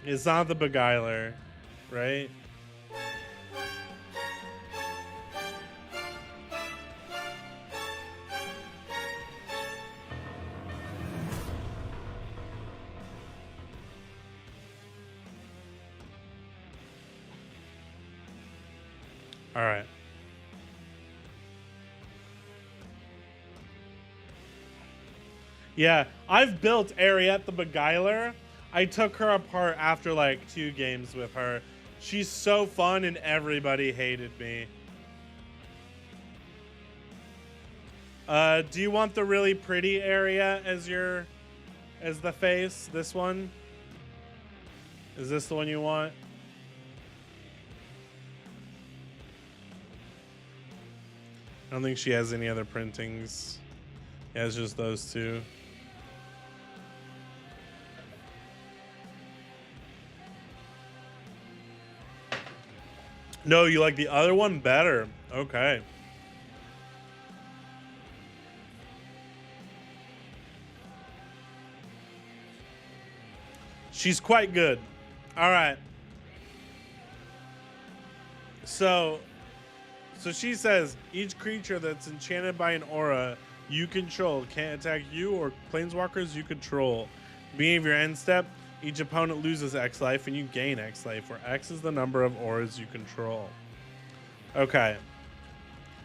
[SPEAKER 1] It's not the Beguiler, right? All right. Yeah, I've built Ariette the Beguiler. I took her apart after like 2 games with her. She's so fun and everybody hated me. Do you want the really pretty area as the face? This one? Is this the one you want? I don't think she has any other printings. Yeah, it's just those 2. No, you like the other one better. Okay. She's quite good. All right. So she says each creature that's enchanted by an aura you control can't attack you or planeswalkers you control. Beginning of your end step, each opponent loses X life and you gain X life, where X is the number of auras you control. Okay.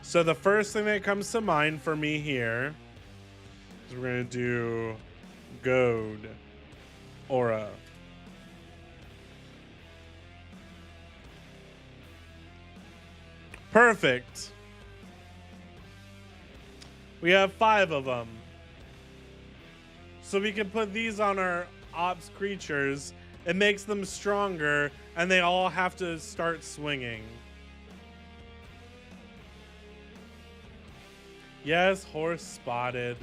[SPEAKER 1] So the first thing that comes to mind for me here is we're going to do Goad Aura. Perfect. We have 5 of them. So we can put these on our ops creatures. It makes them stronger, and they all have to start swinging. Yes, horse spotted.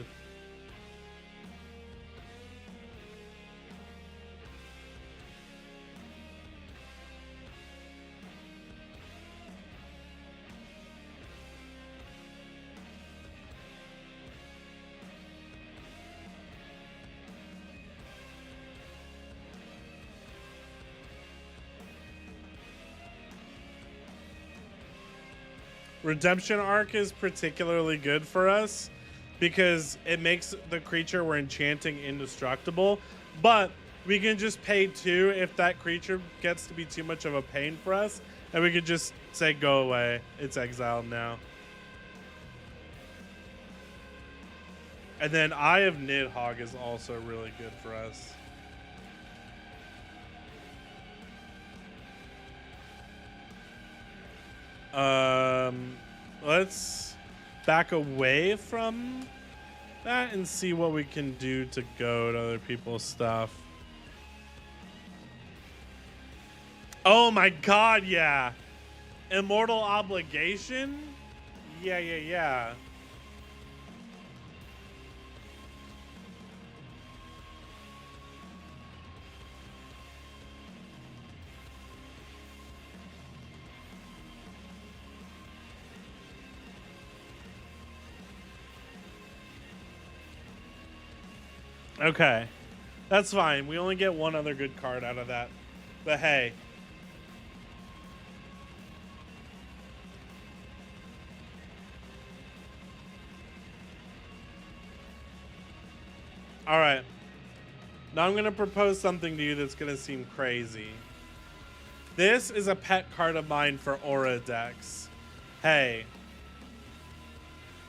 [SPEAKER 1] Redemption Arc is particularly good for us because it makes the creature we're enchanting indestructible, but we can just pay 2 if that creature gets to be too much of a pain for us, and we could just say go away, it's exiled now. And then Eye of Nidhogg is also really good for us. Let's back away from that and see what we can do to goad other people's stuff. Oh my god, yeah. Immortal Obligation? Yeah. Okay, that's fine. We only get 1 other good card out of that. But hey. All right. Now I'm going to propose something to you that's going to seem crazy. This is a pet card of mine for Aura decks. Hey.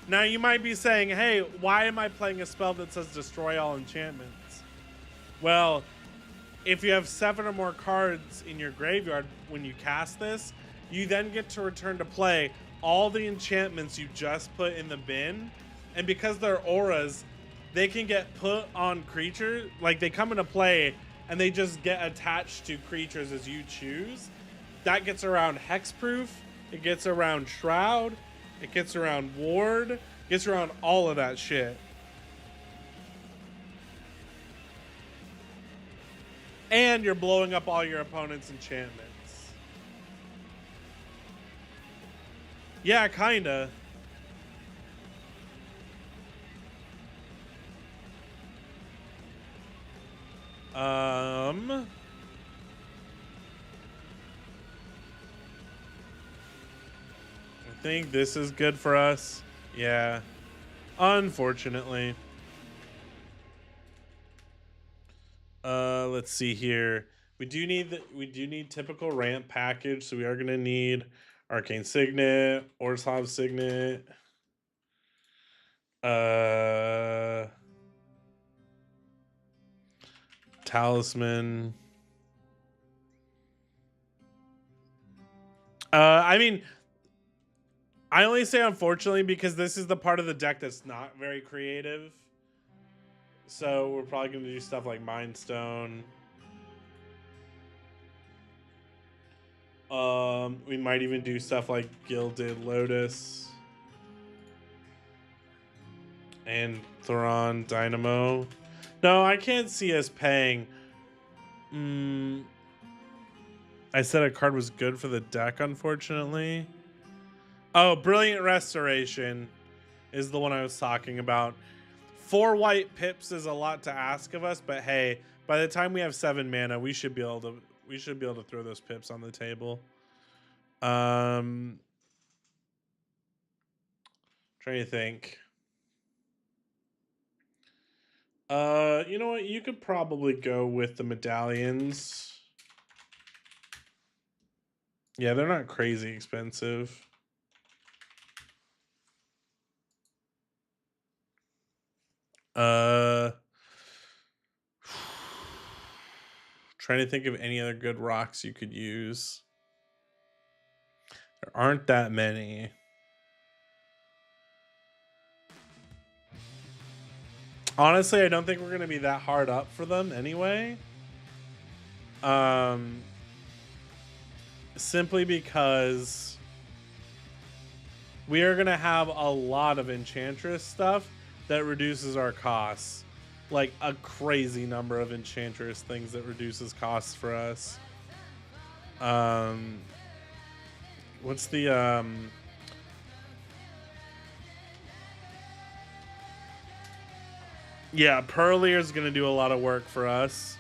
[SPEAKER 1] Now you might be saying, hey, why am I playing a spell that says destroy all enchantments? Well, if you have 7 or more cards in your graveyard when you cast this, you then get to return to play all the enchantments you just put in the bin. And because they're auras, they can get put on creatures, like they come into play and they just get attached to creatures as you choose. That gets around Hexproof, it gets around Shroud, it gets around Ward, gets around all of that shit. And you're blowing up all your opponent's enchantments. Yeah, kinda. I think this is good for us. Yeah. Unfortunately. Let's see here. We do need typical ramp package, so we are gonna need Arcane Signet, Orzhov Signet. Talisman. I mean, I only say unfortunately because this is the part of the deck that's not very creative. So we're probably going to do stuff like Mind Stone. We might even do stuff like Gilded Lotus and Thoron Dynamo. No, I can't see us paying. I said a card was good for the deck, unfortunately. Oh, Brilliant Restoration is the one I was talking about. 4 white pips is a lot to ask of us, but hey, by the time we have 7 mana, we should be able to throw those pips on the table. Trying to think. You know what? You could probably go with the medallions. Yeah, they're not crazy expensive. Trying to think of any other good rocks you could use. There aren't that many. Honestly, I don't think we're going to be that hard up for them anyway. Simply because we are going to have a lot of Enchantress stuff that reduces our costs. Like a crazy number of Enchantress things that reduces costs for us. What's the yeah, Pearlier is going to do a lot of work for us.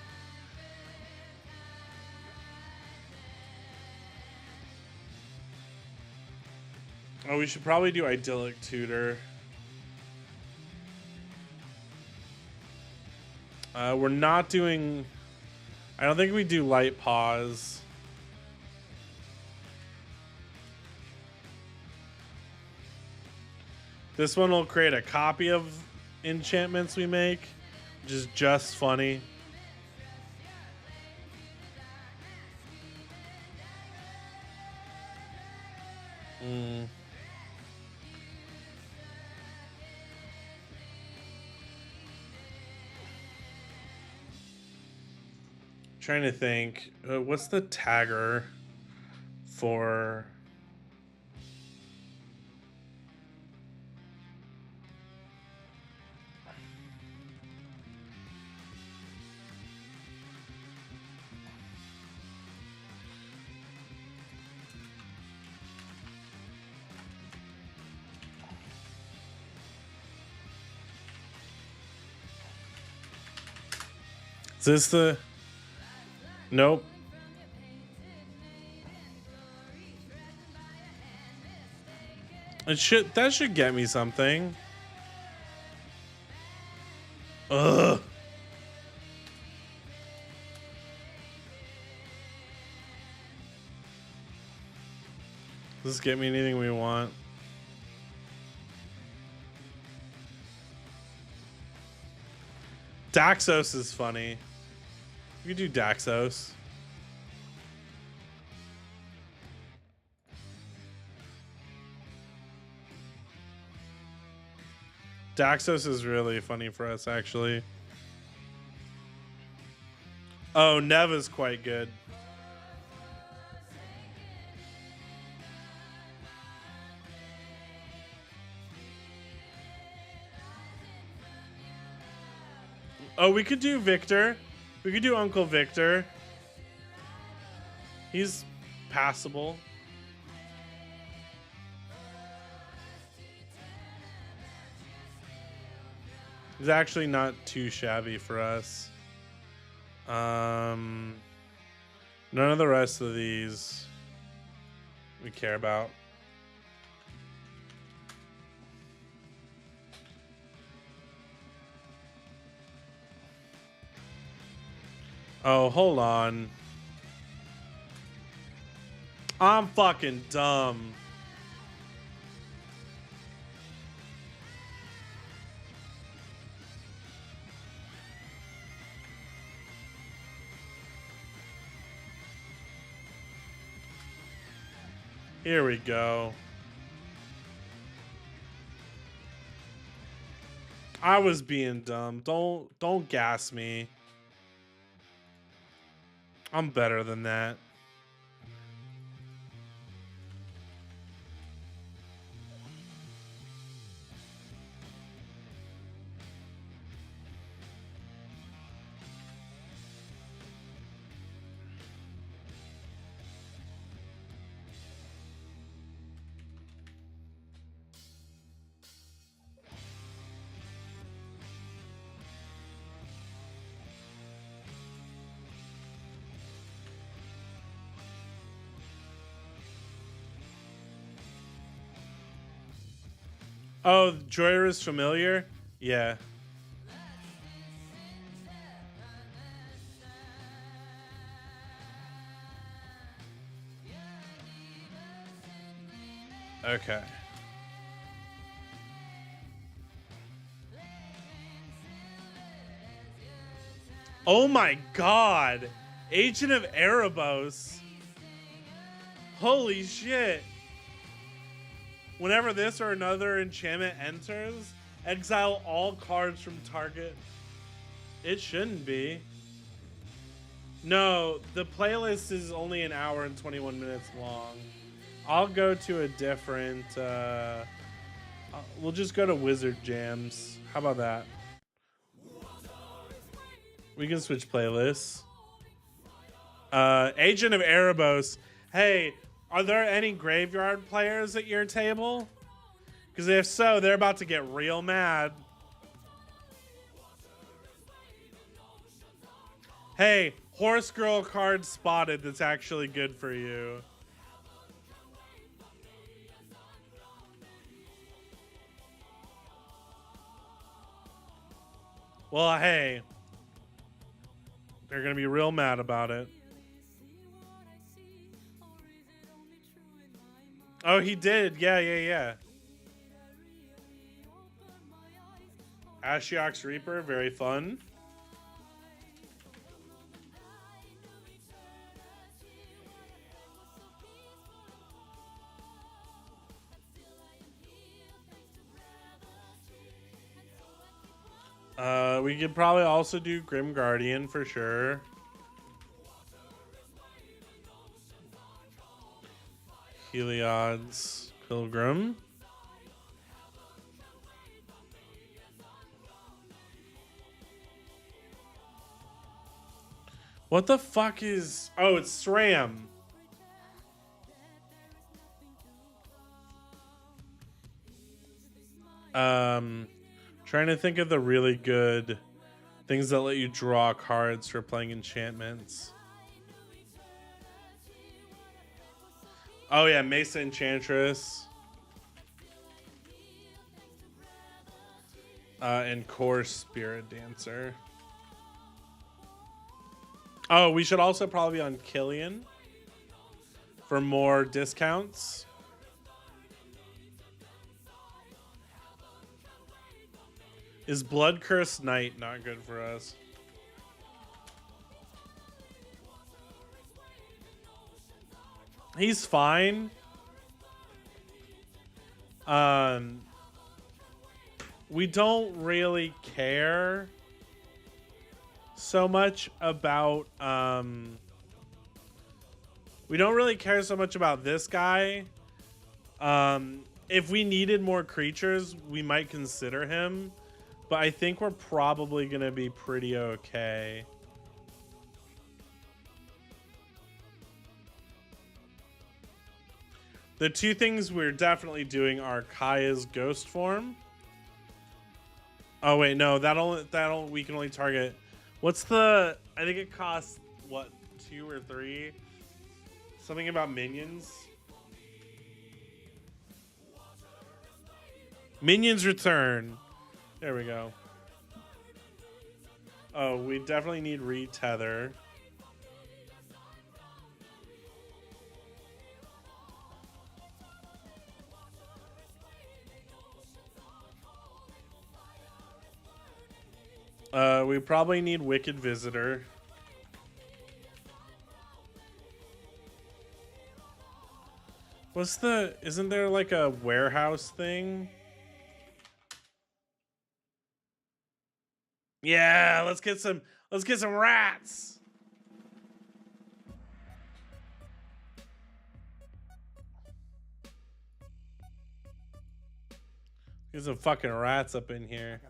[SPEAKER 1] Oh, we should probably do Idyllic Tutor. We're not doing... I don't think we do Light Pause. This one will create a copy of enchantments we make, which is just funny. Trying to think, what's the tagger for? Is this the? Nope. That should get me something. Ugh. Does this get me anything we want? Daxos is funny. You could do Daxos. Daxos is really funny for us, actually. Oh, Neva's quite good. Oh, we could do Victor. We could do Uncle Victor. He's passable. He's actually not too shabby for us. None of the rest of these we care about. Oh, hold on. I'm fucking dumb. Here we go. I was being dumb. Don't gas me. I'm better than that. Oh, Joyer is familiar? Yeah. Okay. Oh my god! Agent of Erebos. Holy shit. Whenever this or another enchantment enters, exile all cards from target. It shouldn't be. No, the playlist is only an hour and 21 minutes long. I'll go to a different... we'll just go to Wizard Jams. How about that? We can switch playlists. Agent of Erebos. Hey, are there any graveyard players at your table? Because if so, they're about to get real mad. Hey, Horse Girl card spotted that's actually good for you. Well, hey. They're going to be real mad about it. Oh, he did. Yeah. Ashiok's Reaper, very fun. We could probably also do Grim Guardian for sure. Heliod's Pilgrim. What the fuck is... Oh, it's SRAM. Trying to think of the really good things that let you draw cards for playing enchantments. Oh yeah, Mesa Enchantress. And Core Spirit Dancer. Oh, we should also probably be on Killian for more discounts. Is Blood Curse Knight not good for us? He's fine. We don't really care so much about this guy. If we needed more creatures, we might consider him, but I think we're probably gonna be pretty okay. The two things we're definitely doing are Kaya's Ghost Form. Oh wait, no, that'll we can only target. What's the? I think it costs what, 2 or 3? Something about minions. Minions return. There we go. Oh, we definitely need retether. We probably need Wicked Visitor. Isn't there like a warehouse thing? Yeah, let's get some rats. Get some fucking rats up in here.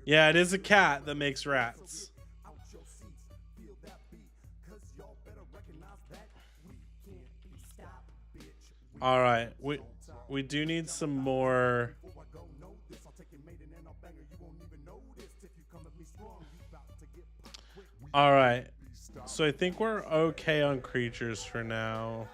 [SPEAKER 1] Yeah, it is a cat that makes rats. All right, we do need some more. All right, so I think we're okay on creatures for now.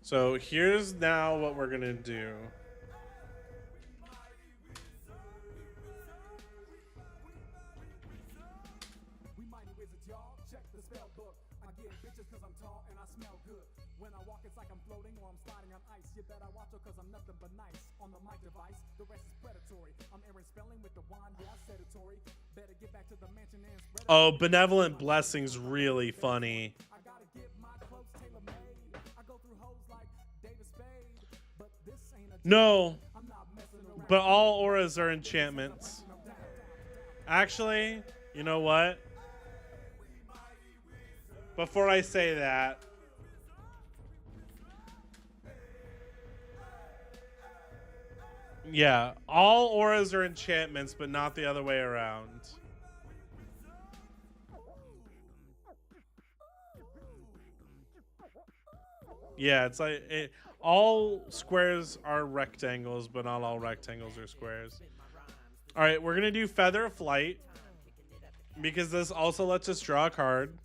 [SPEAKER 1] So here's now what we're gonna do. Oh, Benevolent Blessing's really funny. No, but all auras are enchantments. Actually, you know what? Before I say that, yeah, all auras are enchantments, but not the other way around. Yeah, it's like all squares are rectangles, but not all rectangles are squares. All right, we're gonna do Feather of Flight because this also lets us draw a card.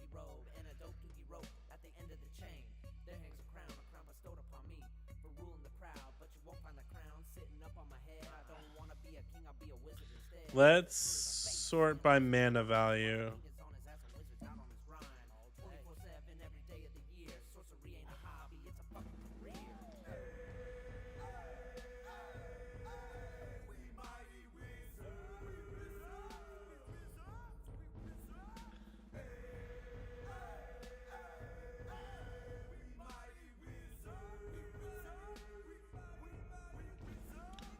[SPEAKER 1] Let's sort by mana value.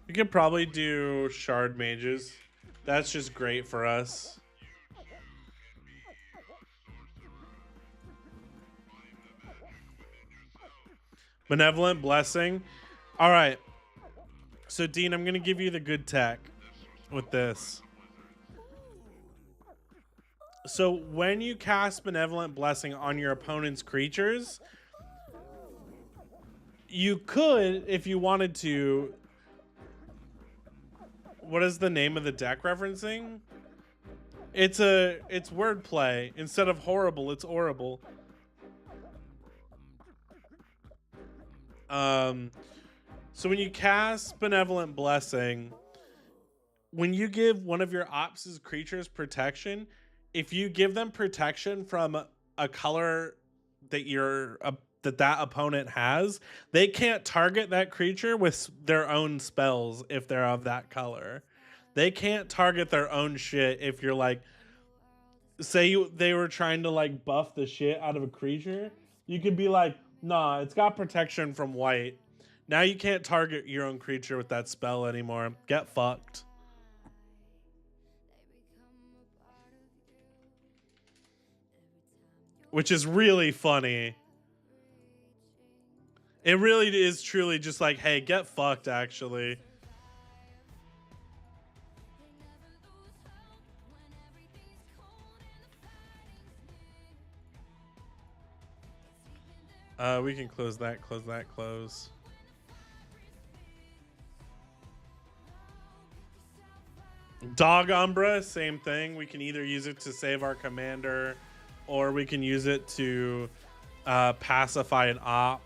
[SPEAKER 1] We could probably do Shard Mages. That's just great for us. Benevolent Blessing. All right. So, Dean, I'm going to give you the good tech with this. So, when you cast Benevolent Blessing on your opponent's creatures, you could, if you wanted to... What is the name of the deck referencing? It's wordplay. Instead of horrible, it's horrible. So when you cast Benevolent Blessing, when you give one of your ops' creatures protection, if you give them protection from a color that that opponent has, they can't target that creature with their own spells if they're of that color. They can't target their own shit if you're like, say they were trying to like buff the shit out of a creature. You could be like, nah, it's got protection from white. Now you can't target your own creature with that spell anymore. Get fucked. Which is really funny. It really is truly just like, hey, get fucked, actually. We can close that, close. Dog Umbra, same thing. We can either use it to save our commander, or we can use it to pacify an op.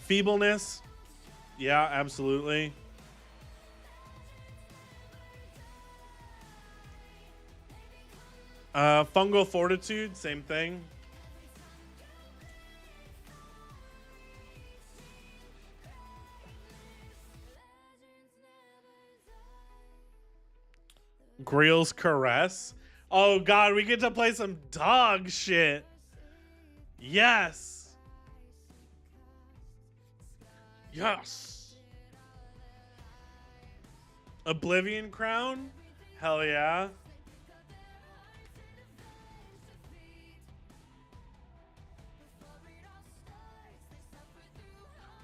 [SPEAKER 1] Feebleness. Yeah, absolutely. Fungal Fortitude, same thing. Greel's Caress. Oh god, we get to play some dog shit. Yes. Yes. Oblivion Crown? Hell yeah.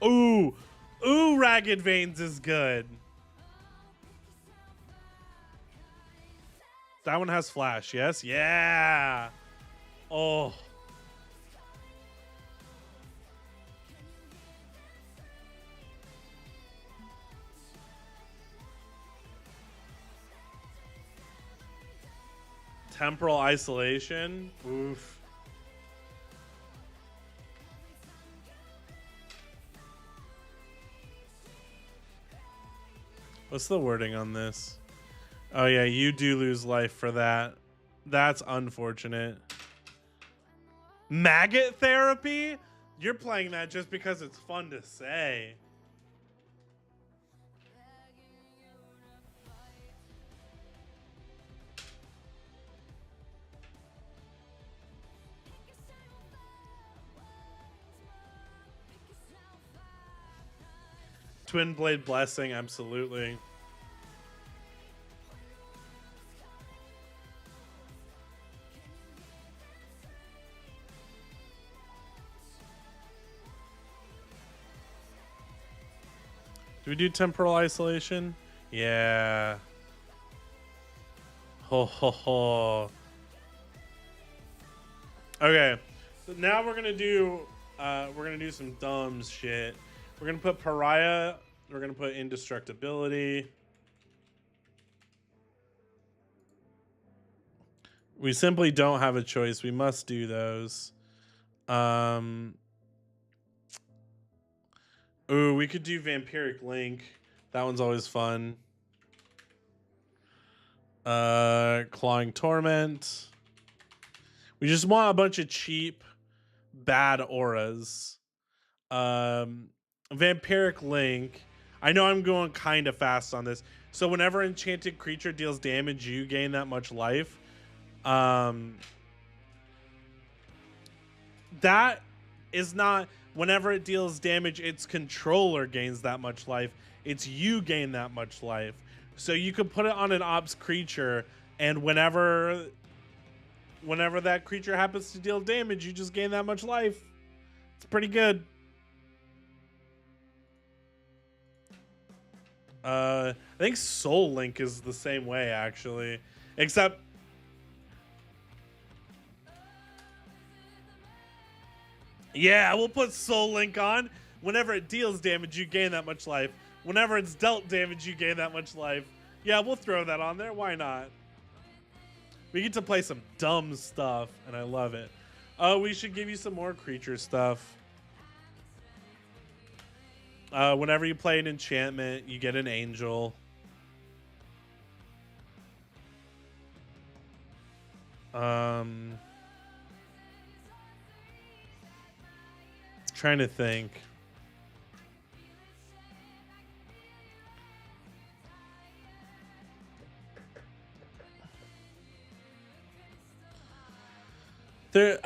[SPEAKER 1] Ooh. Ooh, Ragged Veins is good. That one has flash, yes? Yeah. Oh. Temporal Isolation. Oof. What's the wording on this? Oh yeah, you do lose life for that. That's unfortunate. Maggot Therapy? You're playing that just because it's fun to say. Twin Blade Blessing, absolutely. Do we do Temporal Isolation? Yeah. Ho ho ho. Okay, so now we're gonna do some dumb shit. We're gonna put Pariah. We're gonna put Indestructibility. We simply don't have a choice. We must do those. Ooh, we could do Vampiric Link. That one's always fun. Clawing Torment. We just want a bunch of cheap, bad auras. Vampiric Link. I know I'm going kind of fast on this. So whenever enchanted creature deals damage, you gain that much life. That is not whenever it deals damage, its controller gains that much life. It's you gain that much life. So you could put it on an ops creature, and whenever that creature happens to deal damage, you just gain that much life. It's pretty good. I think Soul Link is the same way, actually. Except... yeah, we'll put Soul Link on. Whenever it deals damage, you gain that much life. Whenever it's dealt damage, you gain that much life. Yeah, we'll throw that on there. Why not? We get to play some dumb stuff, and I love it. We should give you some more creature stuff. Whenever you play an enchantment, you get an angel. Trying to think. There.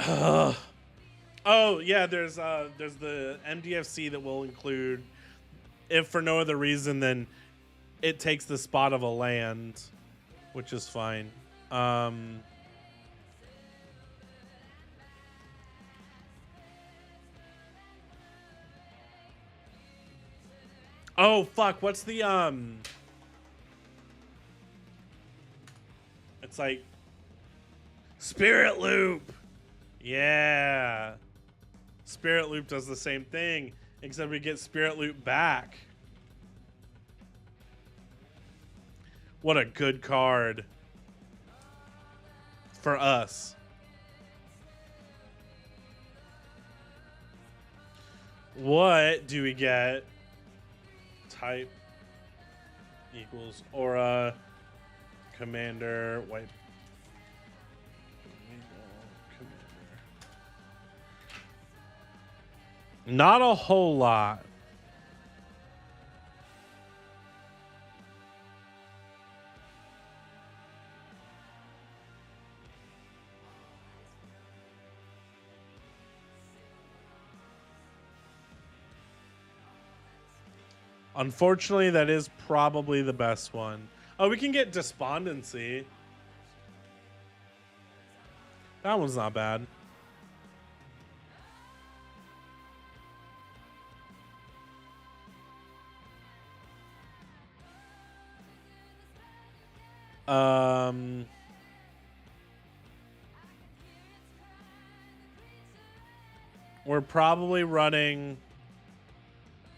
[SPEAKER 1] Oh yeah, there's the MDFC that will include, if for no other reason than it takes the spot of a land, which is fine. Oh fuck, what's the it's like Spirit Loop. Yeah. Spirit Loop does the same thing, except we get Spirit Loop back. What a good card for us. What do we get? Type equals aura, commander, white. Not a whole lot. Unfortunately, that is probably the best one. Oh, we can get Despondency. That one's not bad. We're probably running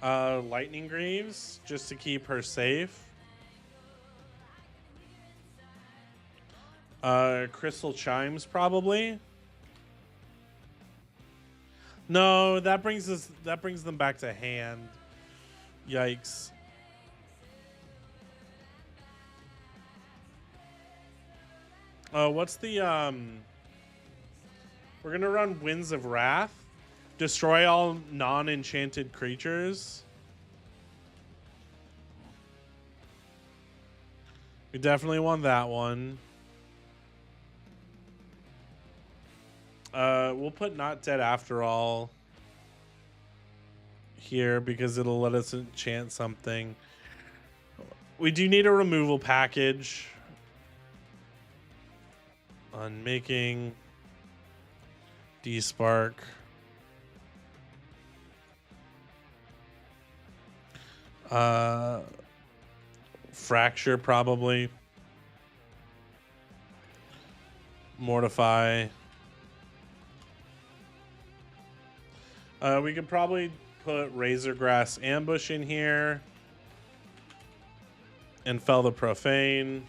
[SPEAKER 1] Lightning Greaves just to keep her safe. Crystal Chimes probably. No, that brings them back to hand. Yikes. What's the we're gonna run Winds of Wrath. Destroy all non-enchanted creatures. We definitely want that one. We'll put Not Dead After All here because it'll let us enchant something. We do need a removal package. Unmaking. D-Spark. Fracture probably. Mortify. We could probably put Razorgrass Ambush in here. And Fell the Profane.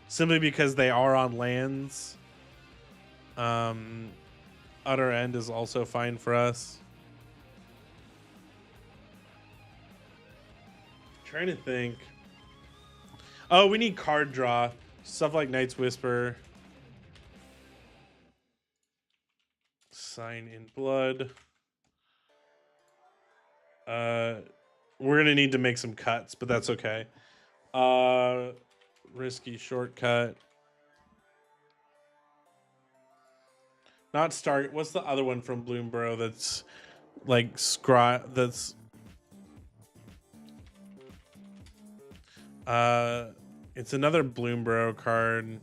[SPEAKER 1] Simply because they are on lands. Utter End is also fine for us. Trying to think. Oh, we need card draw. Stuff like Night's Whisper. Sign in Blood. We're gonna need to make some cuts, but that's okay. Risky Shortcut. Not Start. What's the other one from Bloomborough that's like that's it's another Bloomborough card.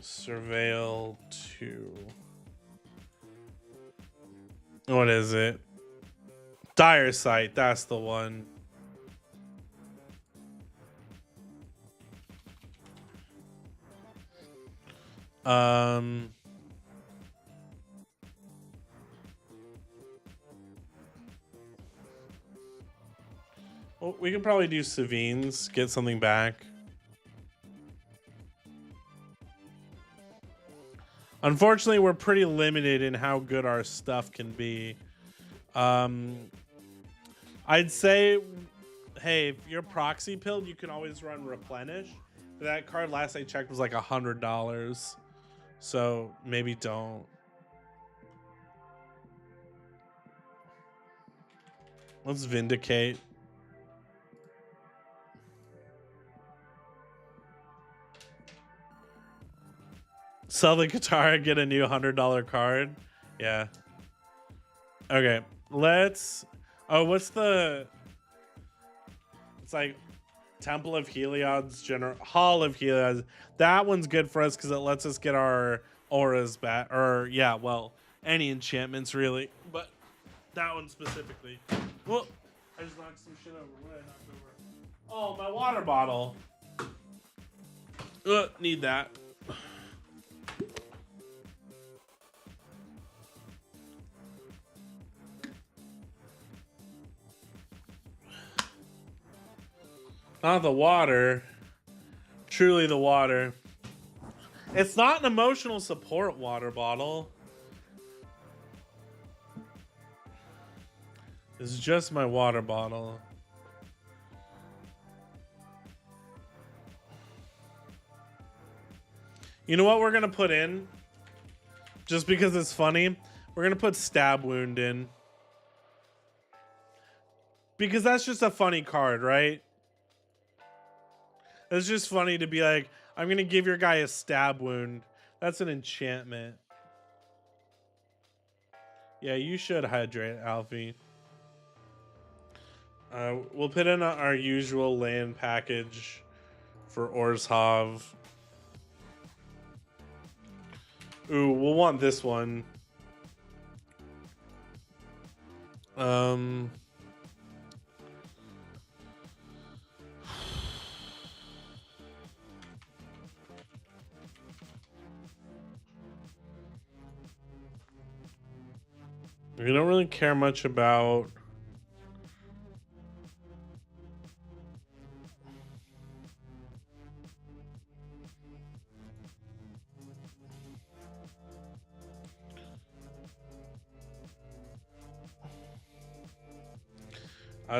[SPEAKER 1] Surveil 2. What is it? Dire Sight, that's the one. Well, we can probably do Savines, get something back. Unfortunately, we're pretty limited in how good our stuff can be. I'd say, hey, if you're proxy pilled, you can always run Replenish. But that card, last I checked, was like $100. So maybe don't. Let's Vindicate. Sell the Katara, get a new $100 card. Yeah. Okay, let's. Oh, what's the? It's like Temple of Heliod's Hall of Heliod. That one's good for us because it lets us get our auras back. Or yeah, well, any enchantments really, but that one specifically. Well, I just knocked some shit over. What did I knock over? Oh, my water bottle. Need that. Not the water. Truly the water. It's not an emotional support water bottle. It's just my water bottle. You know what we're going to put in? Just because it's funny. We're going to put Stab Wound in. Because that's just a funny card, right? It's just funny to be like, I'm going to give your guy a Stab Wound. That's an enchantment. Yeah, you should hydrate, Alfie. We'll put in our usual land package for Orzhov. Ooh, we'll want this one. We don't really care much about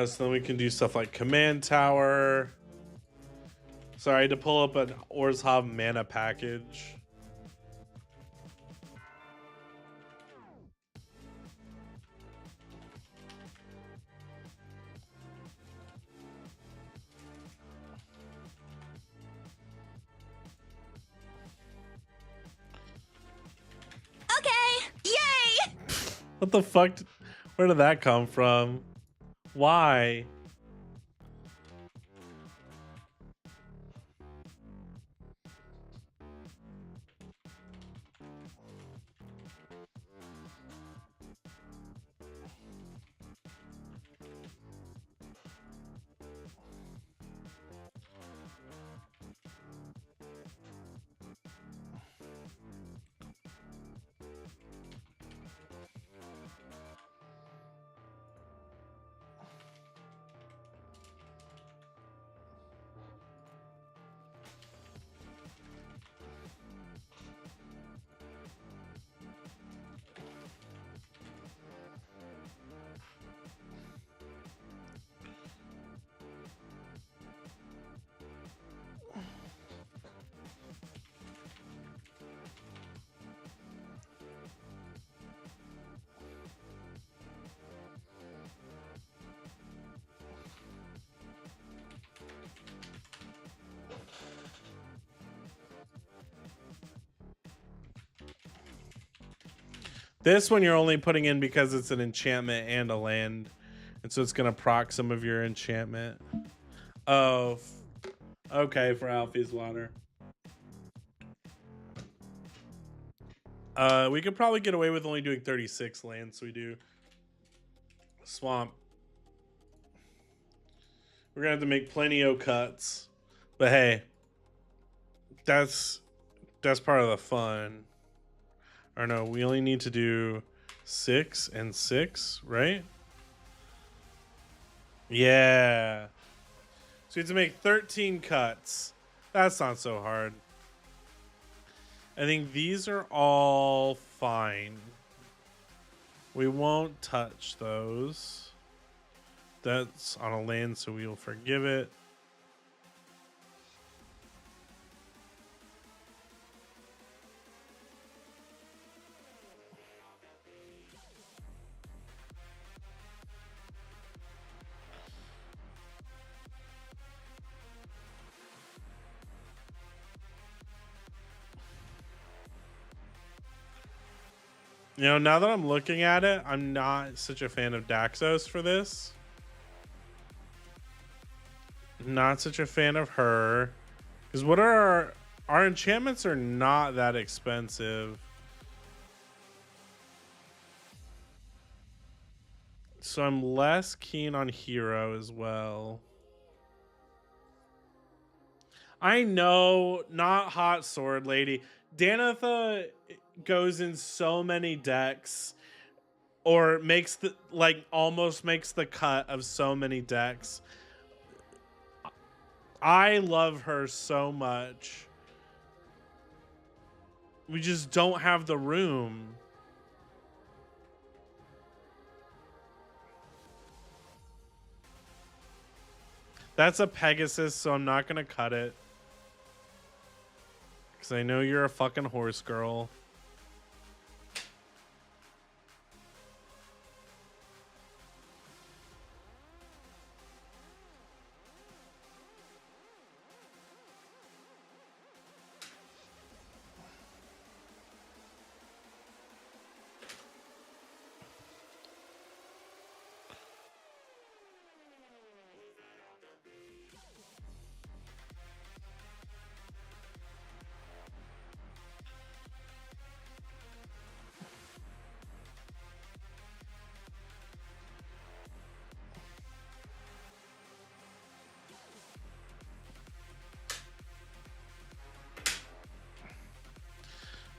[SPEAKER 1] so then we can do stuff like Command Tower. Sorry, I had to pull up an Orzhov mana package.
[SPEAKER 4] Okay, yay!
[SPEAKER 1] What the fuck? Where did that come from? Why? This one you're only putting in because it's an enchantment and a land. And so it's going to proc some of your enchantment. Oh, okay, for Alfie's Water. We could probably get away with only doing 36 lands, so we do Swamp. We're going to have to make plenty of cuts. But hey, that's part of the fun. Or no, we only need to do 6 and 6, right? Yeah. So we have to make 13 cuts. That's not so hard. I think these are all fine. We won't touch those. That's on a land, so we'll forgive it. You know, now that I'm looking at it, I'm not such a fan of Daxos for this. Not such a fan of her. Because what are our enchantments are not that expensive. So I'm less keen on Hero as well. I know, not Hot Sword Lady. Danitha goes in so many decks, or makes the almost makes the cut of so many decks. I love her so much. We just don't have the room. That's a Pegasus, so I'm not gonna cut it. Because I know you're a fucking horse girl.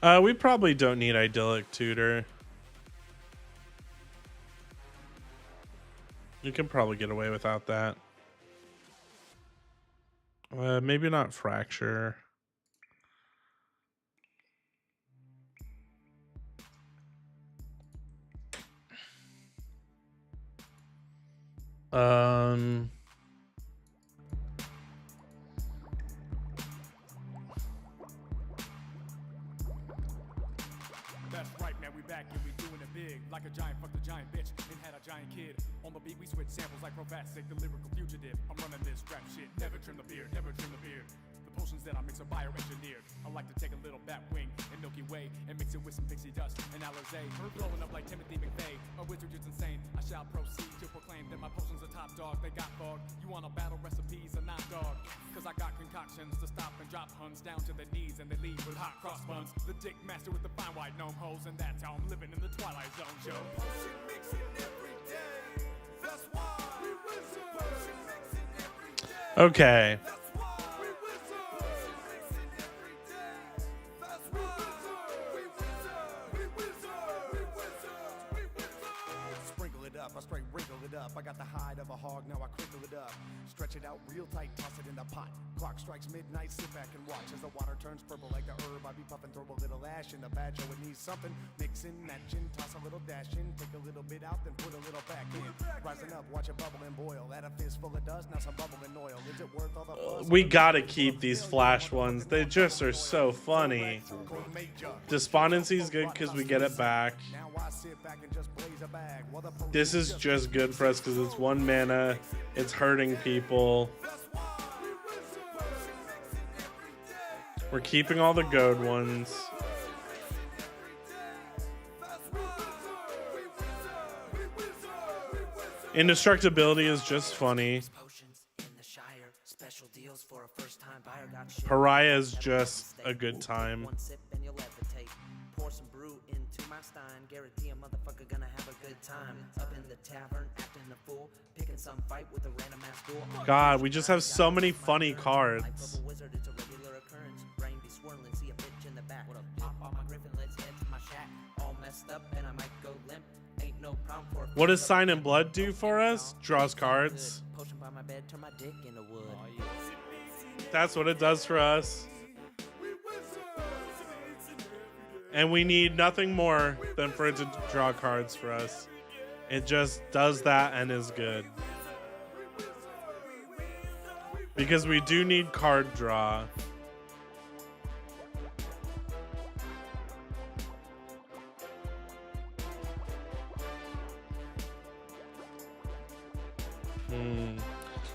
[SPEAKER 1] We probably don't need Idyllic Tutor. You can probably get away without that. Maybe not Fracture.
[SPEAKER 5] That's right, man, we back and we doing it big. Like a giant fucked a giant bitch and had a giant kid. On the beat, we switch samples like Provasic, the lyrical fugitive. I'm running this rap shit, never trim the beard, never trim the beard. The potions that I mix are bioengineered. I like to take a little bat wing and Milky Way and mix it with some pixie dust and Alizé. Blowing up like Timothy McVeigh, a wizard is insane. I shall proceed to proclaim that my potions are top dog. They got fogged. You want a battle recipes or not, dog? Cause I got concoctions to stop and drop huns down to their knees and they leave with hot cross buns. The dick master with the fine white gnome hoes, and that's how I'm living in the Twilight Zone, Joe. Potion mixing every day. That's why we wizard. Potion mixing every day.
[SPEAKER 1] Okay.
[SPEAKER 5] That's why we wizard. Potion mixing every day. That's why we wizard. We wizard. We wizard. We wizard. Sprinkle it up, I straight wrinkle it up. I got the hide of a hog, now I crinkle it up. Stretch it out real tight, toss it in the pot. Clock strikes midnight, sit back and watch as the water turns purple like the herb. I be puffing, throw a little ash in the badger. It needs something, mixing, matching, toss a little dash in, take a little bit out, then put a little back in. Rising up, watch it bubble and boil. Add a fist full of dust, now some bubble and oil. Is it worth all the buzz?
[SPEAKER 1] We gotta keep these flash ones. They just are so funny. Despondency is good because we get it back.
[SPEAKER 5] Now I sit back and just blaze a bag while the
[SPEAKER 1] This is just good for us because it's 1 mana. It's hurting people. We're keeping all the goad ones. Indestructibility is just funny. Pariah is just a good time.
[SPEAKER 6] Pour some brew into my stein. Guarantee a motherfucker gonna have a good time. Up in the tavern, acting a fool, picking some fight with a random ass duel.
[SPEAKER 1] God, we just have so many funny cards.
[SPEAKER 6] Wizard, it's a regular occurrence. Brain be swirling, see a bitch in the back. What a pop on my griffin, let's head to my shack. All messed up and I might go limp. Ain't no problem for
[SPEAKER 1] What does Sign in Blood do for us? Draws cards.
[SPEAKER 6] Potion by my bed, turn my dick into wood.
[SPEAKER 1] That's what it does for us. And we need nothing more than for it to draw cards for us. It just does that and is good. Because we do need card draw.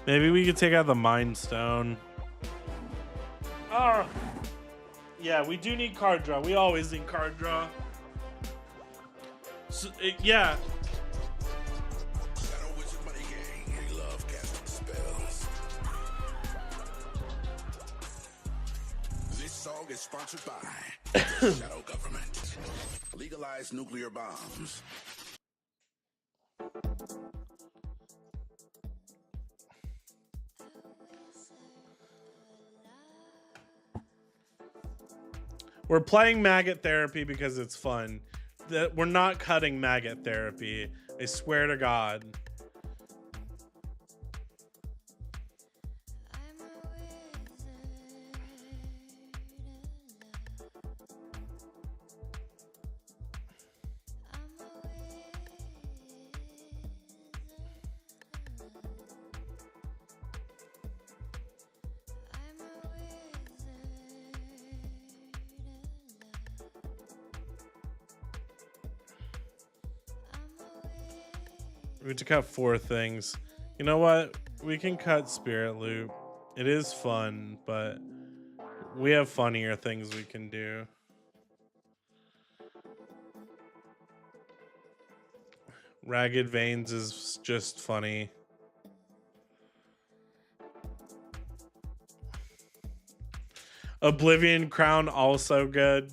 [SPEAKER 1] Maybe we could take out the Mind Stone. Oh. Yeah, we do need card draw. We always need card draw. So, yeah.
[SPEAKER 7] This song is sponsored by Shadow Government. Legalize nuclear bombs.
[SPEAKER 1] We're playing Maggot Therapy because it's fun. We're not cutting Maggot Therapy. I swear to God. We have to cut 4 things. You know what? We can cut Spirit Loop. It is fun, but we have funnier things we can do. Ragged Veins is just funny. Oblivion Crown also good.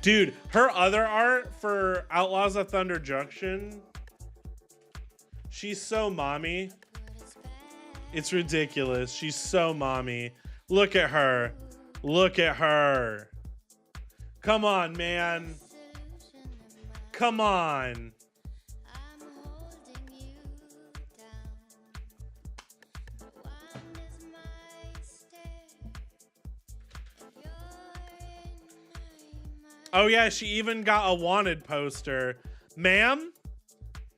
[SPEAKER 1] Dude, her other art for Outlaws of Thunder Junction She's so mommy. It's ridiculous. She's so mommy. Look at her. Look at her. Come on, man. Come on. Oh yeah, she even got a wanted poster. Ma'am?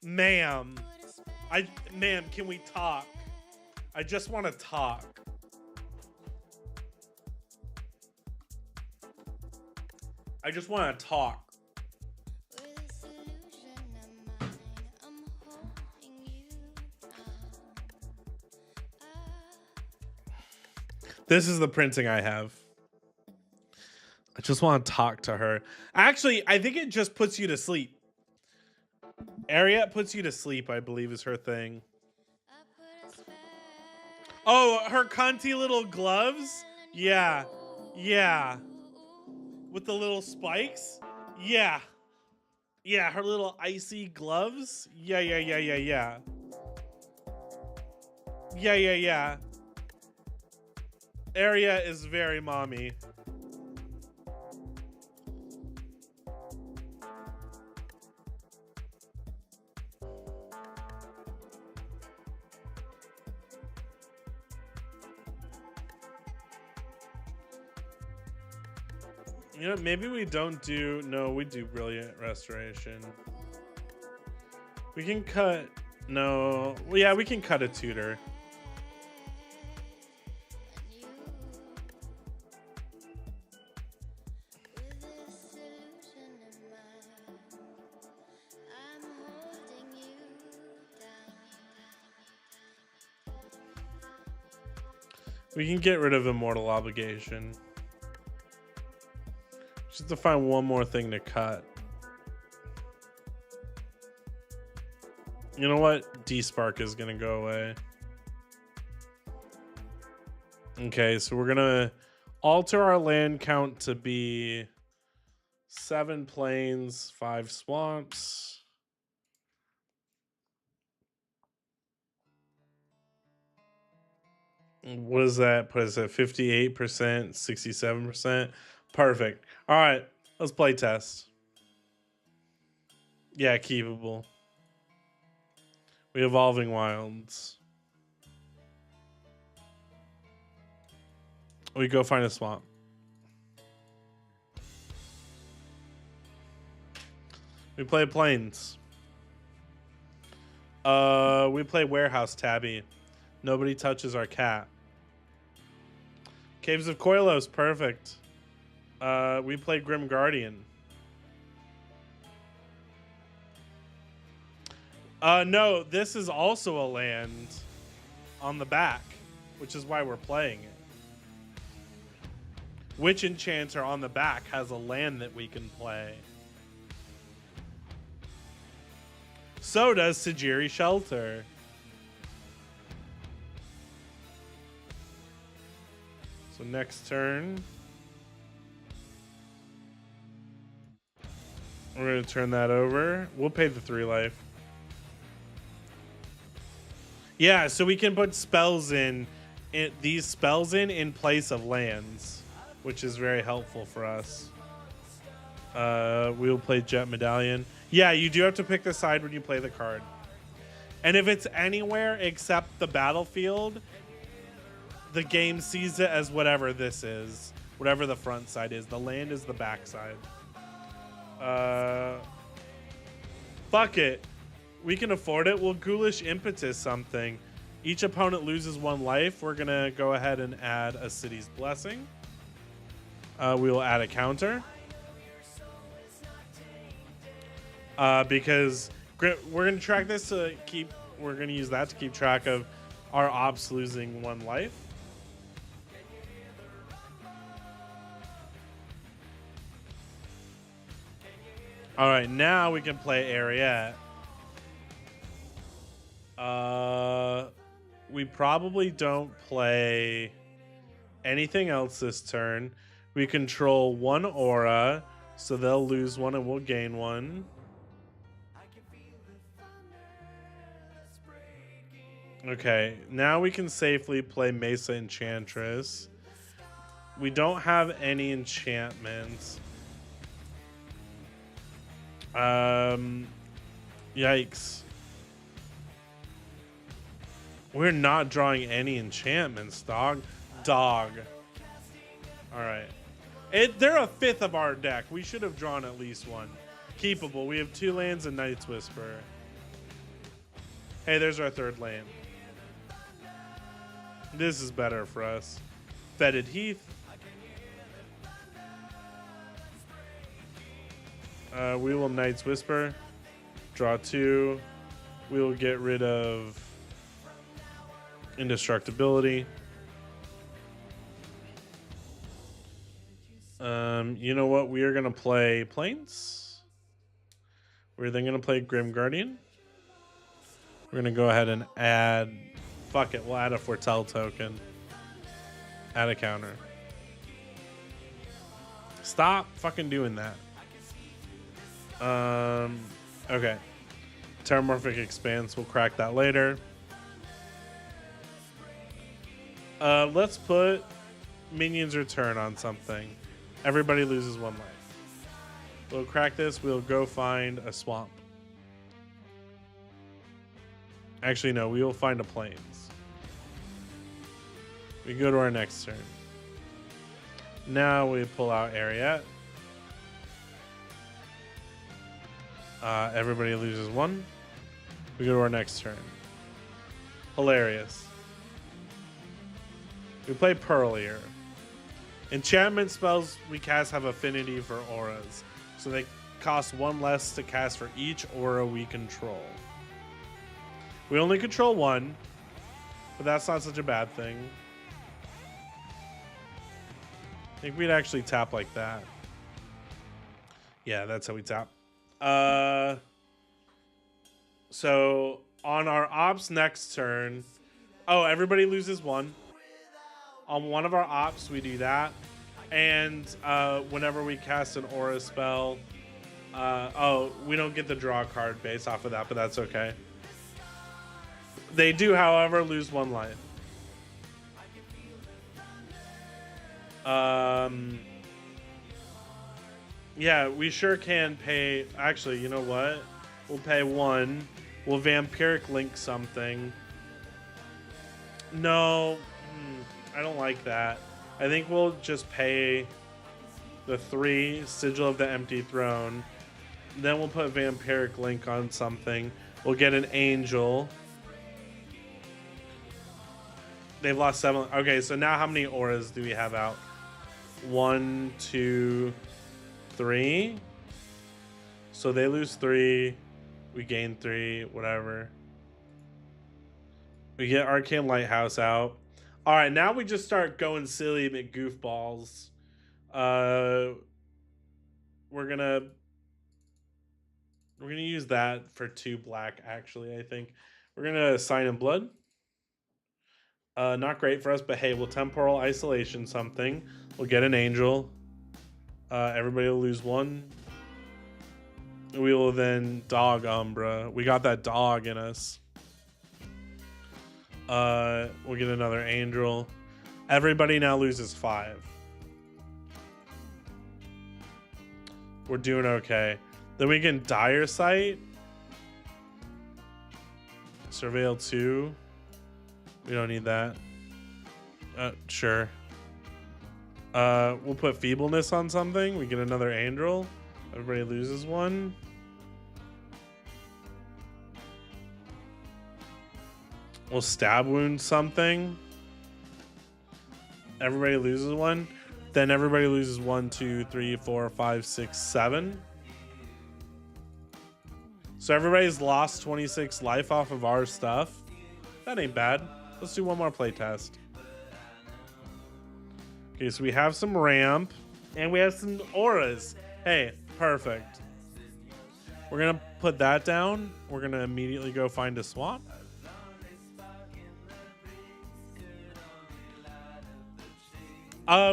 [SPEAKER 1] Ma'am. Ma'am, can we talk? I just want to talk. I just want to talk. This is the printing I have. I just want to talk to her. Actually, I think it just puts you to sleep. Ariette puts you to sleep, I believe, is her thing. Oh, her cunty little gloves? Yeah. Yeah. With the little spikes? Yeah. Yeah, her little icy gloves? Yeah. Yeah. Ariette is very mommy. You know, maybe we don't do... No, we do Brilliant Restoration. We can cut... No. Well, yeah, we can cut a tutor. We can get rid of Immortal Obligation. Just to find one more thing to cut. You know what? D-Spark is gonna go away. Okay, so we're gonna alter our land count to be 7 plains, 5 swamps. What does that put us at? 58%, 67%? Perfect. All right, let's play test. Yeah, keepable. We Evolving Wilds. We go find a swamp. We play Plains. We play Warehouse Tabby. Nobody touches our cat. Caves of Koilos, perfect. We play Grim Guardian. No, this is also a land on the back, which is why we're playing it. Witch Enchanter on the back has a land that we can play. So does Tajiri Shelter. So next turn, we're going to turn that over. We'll pay the 3 life. Yeah, so we can put spells in these spells in place of lands, which is very helpful for us. We'll play Jet Medallion. Yeah, you do have to pick the side when you play the card. And if it's anywhere except the battlefield, the game sees it as whatever this is. Whatever the front side is. The land is the back side. Fuck it. We can afford it. We'll Ghoulish Impetus something. Each opponent loses 1 life. We're going to go ahead and add a City's Blessing. We will add a counter. Because we're going to track this to keep... We're going to use that to keep track of our ops losing 1 life. All right, now we can play Ariette. We probably don't play anything else this turn. We control 1 aura, so they'll lose 1 and we'll gain 1. Okay, now we can safely play Mesa Enchantress. We don't have any enchantments. Yikes. We're not drawing any enchantments, dog. Dog. Alright. They're a fifth of our deck. We should have drawn at least one. Keepable. We have 2 lands and Night's Whisper. Hey, there's our 3rd land. This is better for us. Fetid Heath. We will Night's Whisper. Draw 2. We will get rid of Indestructibility. You know what? We are going to play Plains. We're then going to play Grim Guardian. We're going to go ahead and add... Fuck it. We'll add a Foretell token. Add a counter. Stop fucking doing that. Okay. Terramorphic Expanse. We'll crack that later. Let's put Minions Return on something. Everybody loses 1 life. We'll crack this. We'll go find a swamp. Actually, no. We will find a Plains. We go to our next turn. Now we pull out Ariat. Everybody loses 1. We go to our next turn. Hilarious. We play Pearl here. Enchantment spells we cast have affinity for auras. So they cost 1 less to cast for each aura we control. We only control 1, but that's not such a bad thing. I think we'd actually tap like that. Yeah, that's how we tap. So on our ops next turn, oh, everybody loses 1. On one of our ops, we do that. And whenever we cast an aura spell, oh, we don't get the draw card based off of that, but that's okay. They do, however, lose 1 life. Yeah, we sure can pay. Actually, you know what? We'll pay 1. We'll Vampiric Link something. No, I don't like that. I think we'll just pay the 3 Sigil of the Empty Throne. Then we'll put Vampiric Link on something. We'll get an Angel. They've lost 7. Okay, so now how many auras do we have out? 1, 2, 3. So they lose 3. We gain 3. Whatever. We get Arcane Lighthouse out. All right, now we just start going silly McGoofballs. We're gonna use that for 2 black. Actually, I think we're gonna Sign in Blood. Not great for us, but hey, we'll Temporal Isolation something. We'll get an Angel. Everybody will lose 1. We will then Dog Umbra. We got that dog in us. We'll get another Angel. Everybody now loses 5. We're doing okay. Then we can Dire Sight. Surveil 2. We don't need that. Sure. We'll put Feebleness on something. We get another Angel. Everybody loses 1. We'll Stab Wound something. Everybody loses 1. Then everybody loses 1, 2, 3, 4, 5, 6, 7. So everybody's lost 26 life off of our stuff. That ain't bad. Let's do 1 more playtest. Okay, so we have some ramp. And we have some auras. Hey, perfect. We're going to put that down. We're going to immediately go find a swamp.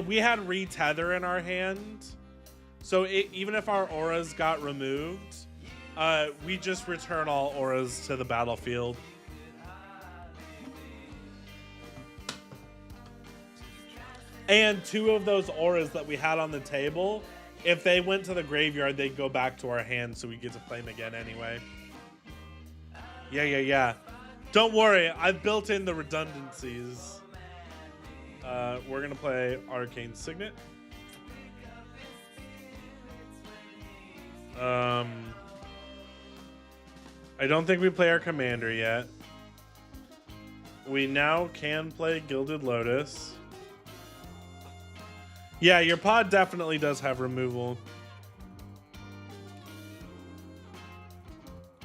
[SPEAKER 1] We had Retether in our hand. So even if our auras got removed, we just return all auras to the battlefield. And 2 of those auras that we had on the table, if they went to the graveyard, they'd go back to our hand, so we get to play them again anyway. Yeah. Don't worry, I've built in the redundancies. We're gonna play Arcane Signet. I don't think we play our commander yet. We now can play Gilded Lotus. Yeah, your pod definitely does have removal.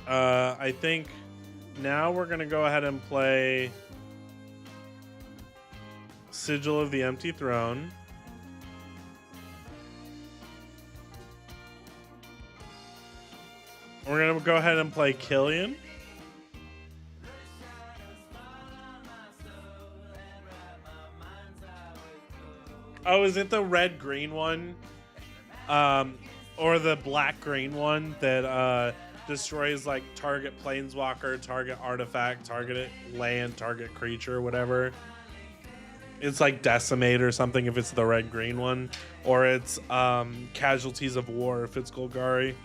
[SPEAKER 1] I think now we're gonna go ahead and play Sigil of the Empty Throne. We're gonna go ahead and play Killian. Oh, is it the red-green one? Or the black-green one that destroys like target planeswalker, target artifact, target land, target creature, whatever. It's like Decimate or something if it's the red-green one. Or it's Casualties of War if it's Golgari.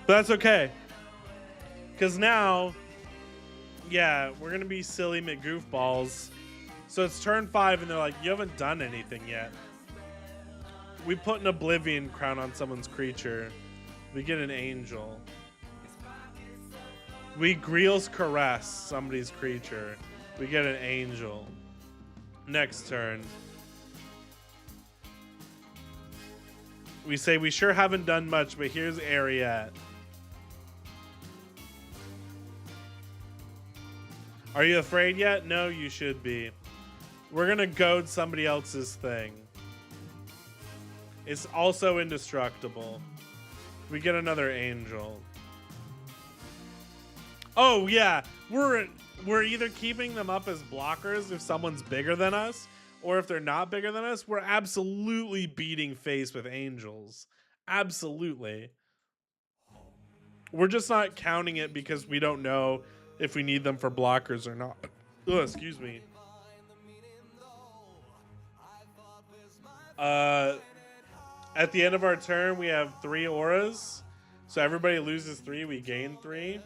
[SPEAKER 1] But that's okay. Because now, yeah, we're going to be silly McGoofballs. So it's turn 5 and they're like, you haven't done anything yet. We put an Oblivion Crown on someone's creature. We get an Angel. We Greel's Caress somebody's creature. We get an Angel. Next turn. We say we sure haven't done much, but here's Ariat. Are you afraid yet? No, you should be. We're gonna goad somebody else's thing. It's also indestructible. We get another Angel. Oh yeah, we're either keeping them up as blockers if someone's bigger than us, or if they're not bigger than us, we're absolutely beating face with Angels. Absolutely. We're just not counting it because we don't know if we need them for blockers or not. Oh, excuse me. At the end of our turn, we have 3 auras. So everybody loses 3, we gain 3.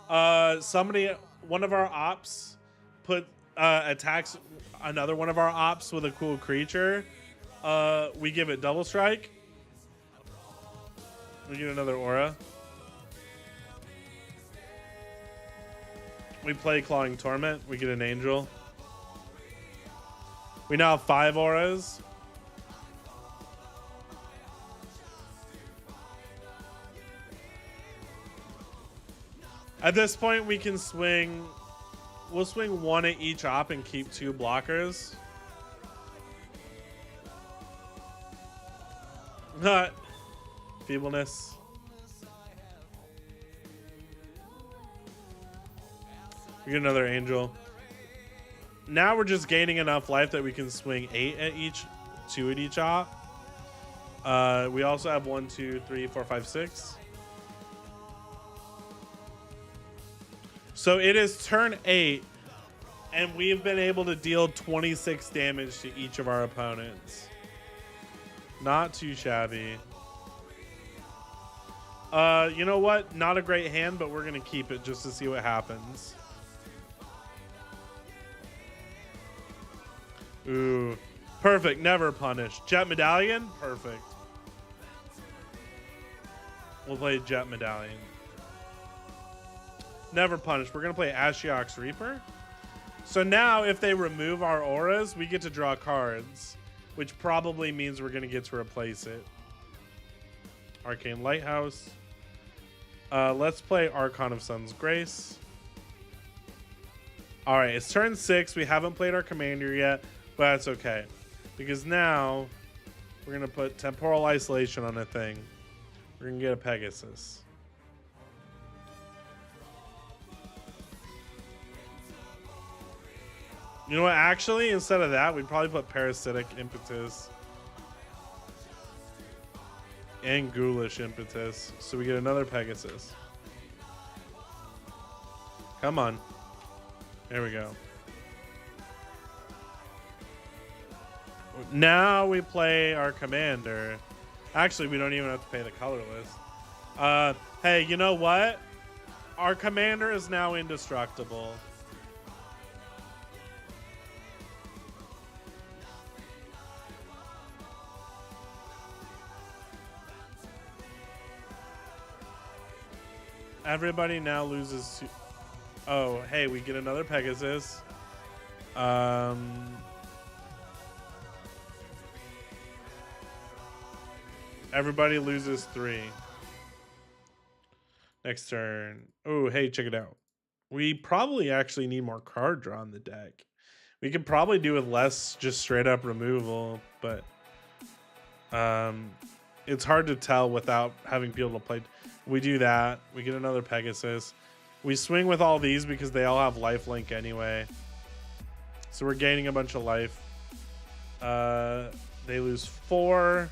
[SPEAKER 1] One of our ops attacks another one of our ops with a cool creature. We give it double strike. We get another aura. We play Clawing Torment. We get an Angel. We now have 5 auras. At this point, we can swing. We'll swing 1 at each op and keep 2 blockers. Not feebleness. We get another Angel. Now we're just gaining enough life that we can swing 8 at each, 2 at each op. We also have 1, 2, 3, 4, 5, 6. So it is turn 8, and we've been able to deal 26 damage to each of our opponents. Not too shabby. You know what? Not a great hand, but we're going to keep it just to see what happens. Ooh. Perfect. Never punish. Jet Medallion? Perfect. We'll play Jet Medallion. Never punish. We're going to play Ashiok's Reaper. So now if they remove our auras, we get to draw cards, which probably means we're going to get to replace it. Arcane Lighthouse. Let's play Archon of Sun's Grace. All right, it's turn 6. We haven't played our commander yet, but that's okay. Because now we're going to put Temporal Isolation on a thing. We're going to get a Pegasus. You know what? Actually, instead of that, we'd probably put Parasitic Impetus and Ghoulish Impetus. So we get another Pegasus. Come on. There we go. Now we play our commander. Actually, we don't even have to pay the colorless. Hey, you know what? Our commander is now indestructible. Everybody now loses. Oh, hey, we get another Pegasus. Everybody loses 3. Next turn. Oh, hey, check it out. We probably actually need more card draw on the deck. We could probably do with less just straight up removal, but it's hard to tell without having people to play. We do that. We get another Pegasus. We swing with all these because they all have lifelink anyway. So we're gaining a bunch of life. They lose 4.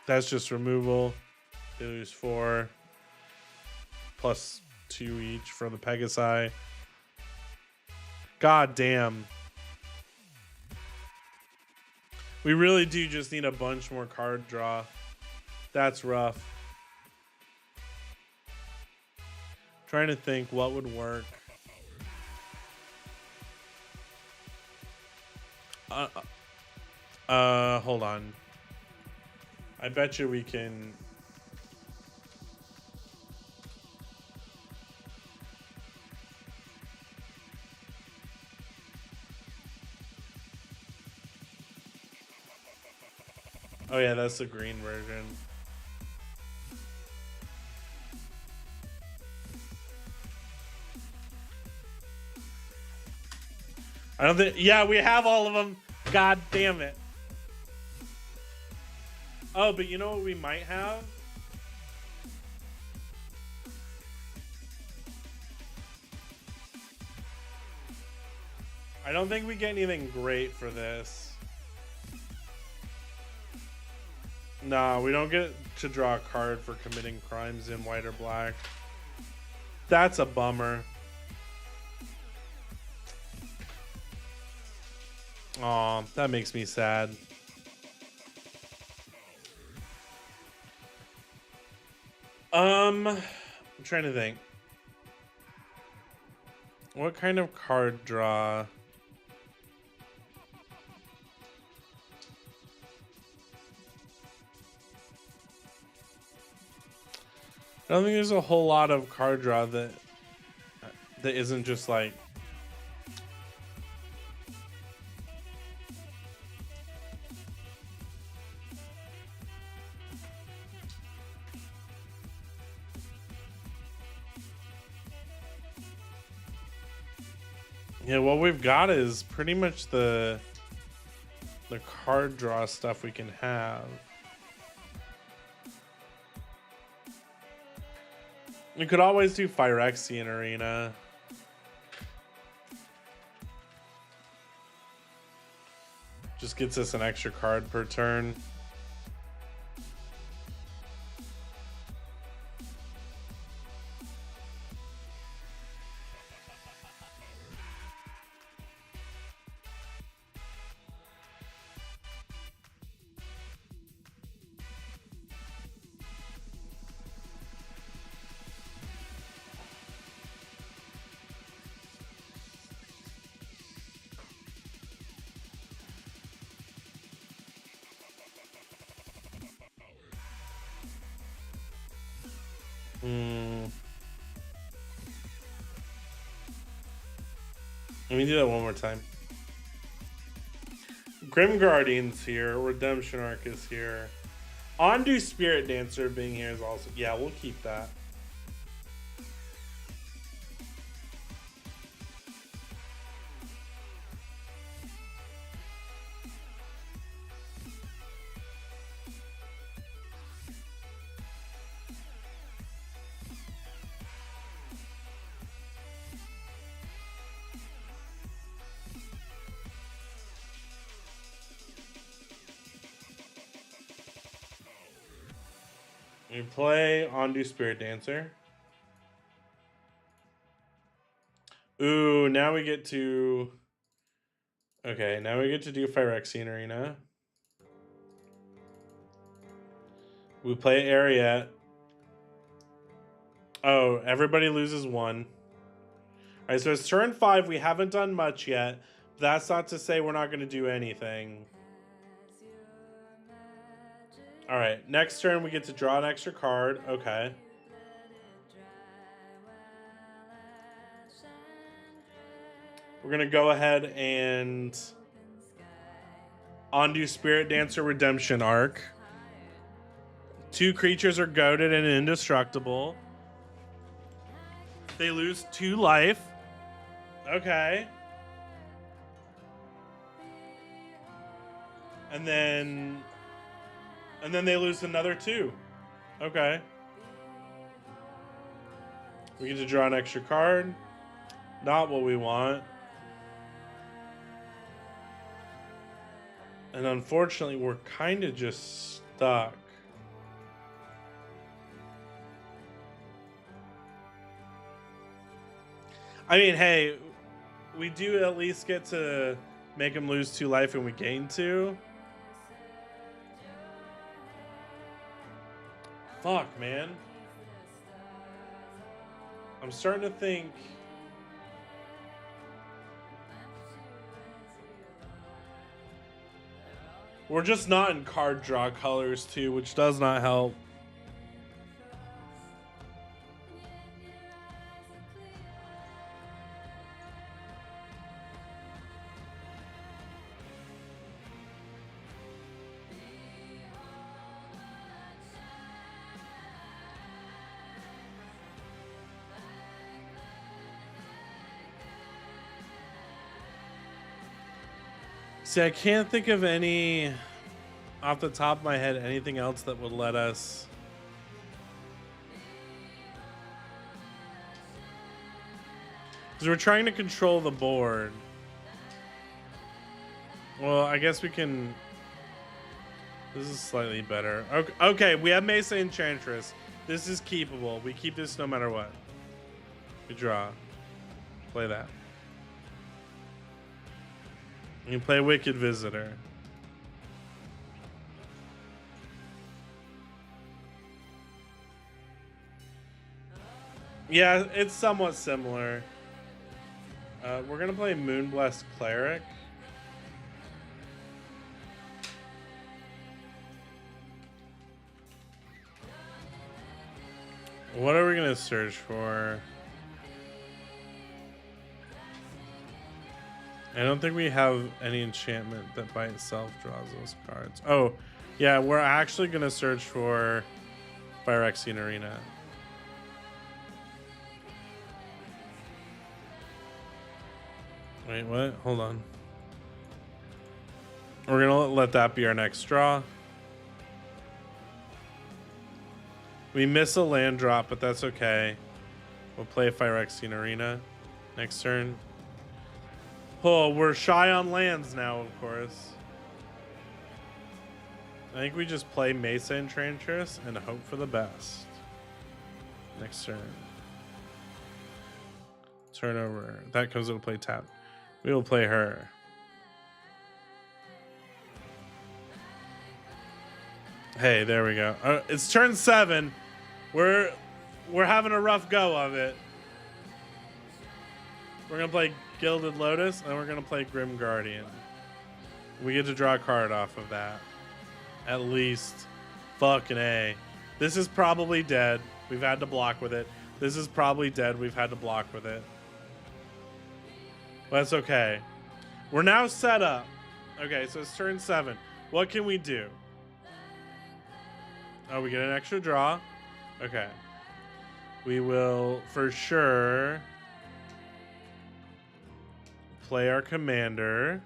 [SPEAKER 1] That's just removal. They lose 4. Plus 2 each for the Pegasi. God damn. We really do just need a bunch more card draw. That's rough. Trying to think what would work. Hold on. I bet you we can. Oh yeah, that's the green version. I don't think. Yeah, we have all of them. God damn it. Oh, but you know what we might have? I don't think we get anything great for this. No, we don't get to draw a card for committing crimes in white or black. That's a bummer. Aw, that makes me sad. I'm trying to think. What kind of card draw? I don't think there's a whole lot of card draw that isn't just like yeah, what we've got is pretty much the card draw stuff we can have. We could always do Phyrexian Arena. Just gets us an extra card per turn. Let me do that one more time. Grim Guardian's here. Redemption Arc is here. Ondu Spirit Dancer being here is also... Yeah, we'll keep that. We play Ondu Spirit Dancer. Ooh, now we get to Okay, now we get to do Phyrexian Arena. We play Ariat. Oh, everybody loses 1. All right, so it's turn 5. We haven't done much yet. That's not to say we're not going to do anything. All right, next turn we get to draw an extra card. Okay. We're going to go ahead and undo Spirit Dancer Redemption Arc. 2 creatures are goaded and indestructible. They lose 2 life. Okay. And then they lose another 2. Okay. We get to draw an extra card. Not what we want. And unfortunately, we're kind of just stuck. I mean, hey, we do at least get to make him lose 2 life and we gain 2. Fuck, man. I'm starting to think... We're just not in card draw colors, too, which does not help. See, I can't think of any, off the top of my head, anything else that would let us... Because we're trying to control the board. Well, I guess we can... This is slightly better. Okay, we have Mesa Enchantress. This is keepable. We keep this no matter what. We draw. Play that. You play Wicked Visitor. Yeah, it's somewhat similar. We're gonna play Moonblessed Cleric. What are we gonna search for? I don't think we have any enchantment that by itself draws those cards. Oh, yeah, we're actually going to search for Phyrexian Arena. Wait, what? Hold on. We're going to let that be our next draw. We miss a land drop, but that's okay. We'll play Phyrexian Arena next turn. Oh, we're shy on lands now, of course. I think we just play Mesa Enchantress and hope for the best. Next turn. Turn over. That comes into play tap. We will play her. Hey, there we go. It's turn 7. We're having a rough go of it. We're gonna play Gilded Lotus, and we're going to play Grim Guardian. We get to draw a card off of that. At least. Fucking A. This is probably dead. We've had to block with it. This is probably dead. We've had to block with it. But that's okay. We're now set up. Okay, so it's turn 7. What can we do? Oh, we get an extra draw. Okay. We will, for sure... play our commander.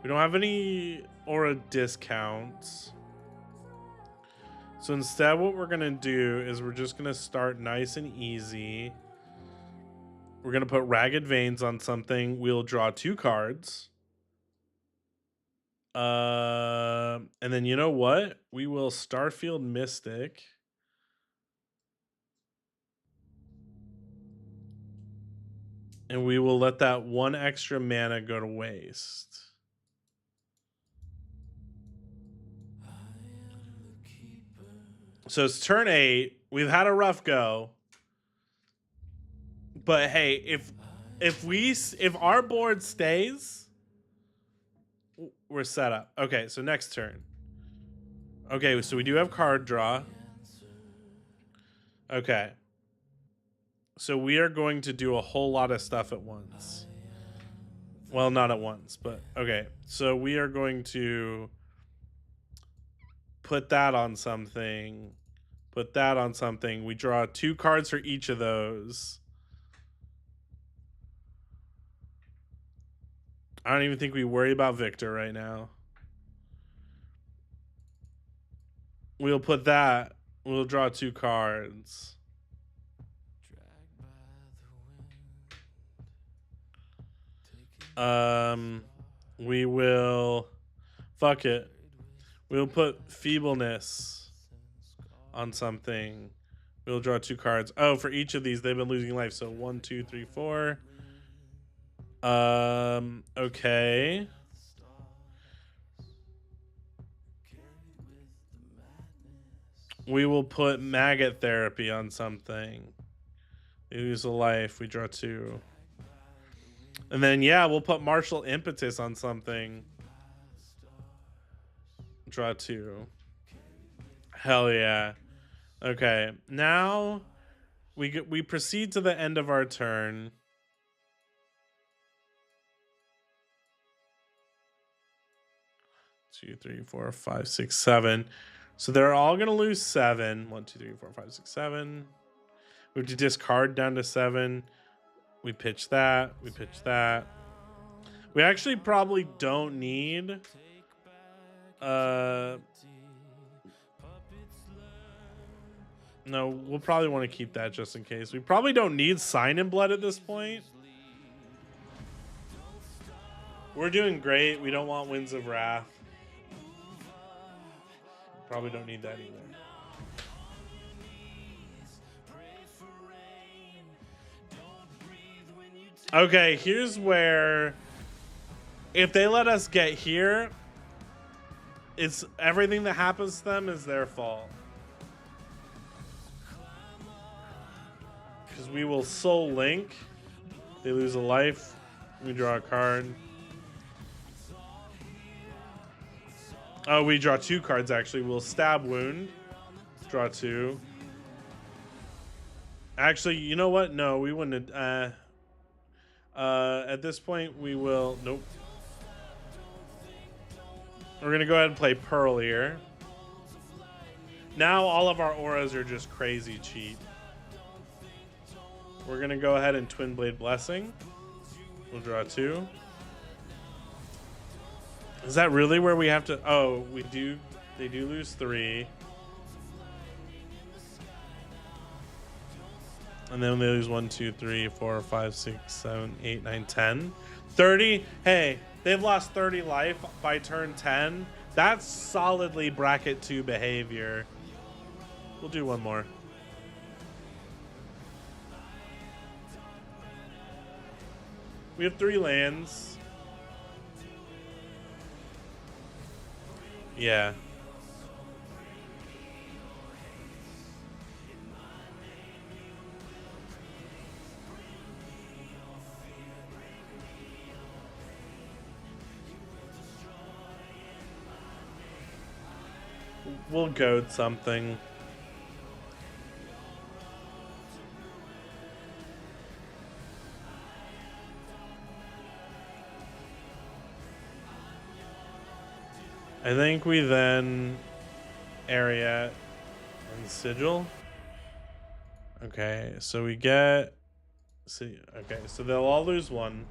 [SPEAKER 1] We don't have any aura discounts. So instead what we're going to do is we're just going to start nice and easy. We're going to put Ragged Veins on something. We'll draw 2 cards. And then you know what? We will Starfield Mystic. And we will let that 1 extra mana go to waste. So it's turn 8. We've had a rough go. But hey, if our board stays, we're set up. Okay, so next turn. Okay, so we do have card draw. Okay. So we are going to do a whole lot of stuff at once. Well, not at once, but okay. So we are going to put that on something. Put that on something. We draw 2 cards for each of those. I don't even think we worry about Victor right now. We'll put that. We'll draw 2 cards. We will... Fuck it. We'll put Feebleness on something. We'll draw 2 cards. Oh, for each of these, they've been losing life. So 1, 2, 3, 4. Okay. We will put Maggot Therapy on something. We lose a life. We draw 2. And then, yeah, we'll put Martial Impetus on something. Draw 2. Hell yeah. Okay. Now, we proceed to the end of our turn. Two, 3, 4, 5, 6, 7. So they're all gonna lose 7. 1, 2, 3, 4, 5, 6, 7. We have to discard down to 7. We pitch that. We pitch that. We actually probably don't need no, we'll probably want to keep that just in case. We probably don't need Sign in Blood at this point. We're doing great. We don't want Winds of Wrath. Probably don't need that either. Okay, here's where if they let us get here, it's everything that happens to them is their fault. Because we will Soul Link. They lose a life. We draw a card. Oh, we draw 2 cards actually. We'll Stab Wound. Draw 2. Actually, you know what? No, we wouldn't. At this point, we will. Nope. We're gonna go ahead and play Pearl here. Now all of our auras are just crazy cheap. We're gonna go ahead and Twin Blade Blessing. We'll draw 2. Is that really where we have to? Oh, we do. They do lose 3. And then they lose 1, 2, 3, 4, 5, 6, 7, 8, 9, 10. 30. Hey, they've lost 30 life by turn 10. That's solidly bracket 2 behavior. We'll do one more. We have 3 lands. Yeah. We'll goad something. I think we then area and Sigil. Okay, so we get. See, okay, so they'll all lose 1.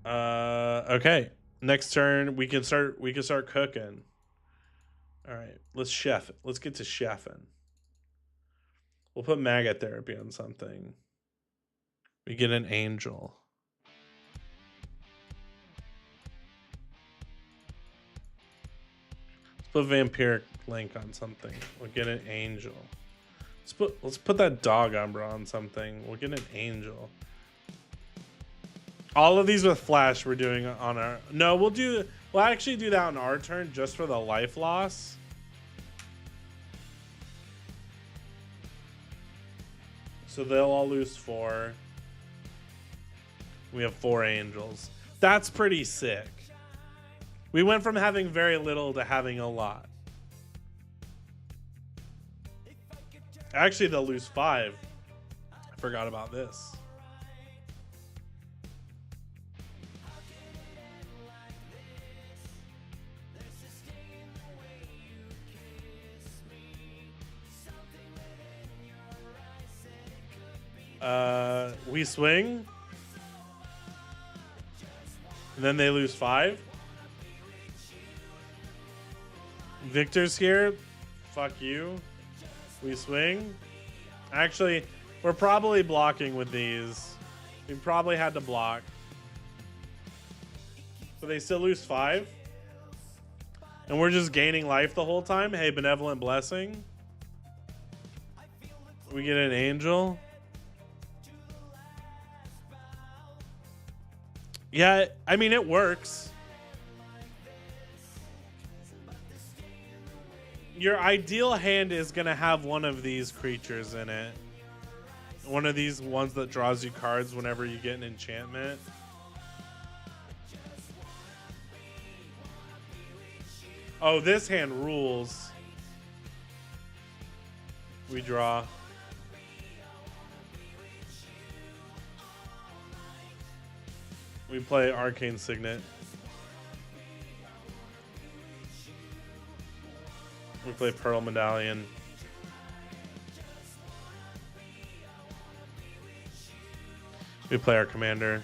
[SPEAKER 1] Okay. Next turn we can start cooking. All right, let's chef it. Let's get to chefing. We'll put Maggot Therapy on something. We get an Angel. Let's put Vampiric Link on something. We'll get an Angel. Let's put that dog umbra on something. We'll get an angel. All of these with flash we're doing on our... No, we'll actually do that on our turn just for the life loss. So they'll all lose 4. We have 4 angels. That's pretty sick. We went from having very little to having a lot. Actually, they'll lose 5. I forgot about this. We swing. And then they lose 5. Victor's here. Fuck you. We swing. Actually, we're probably blocking with these. We probably had to block. But they still lose 5. And we're just gaining life the whole time. Hey, Benevolent Blessing. We get an angel. Yeah, I mean, it works. Your ideal hand is going to have one of these creatures in it. One of these ones that draws you cards whenever you get an enchantment. Oh, this hand rules. We draw. We play Arcane Signet. We play Pearl Medallion. We play our commander.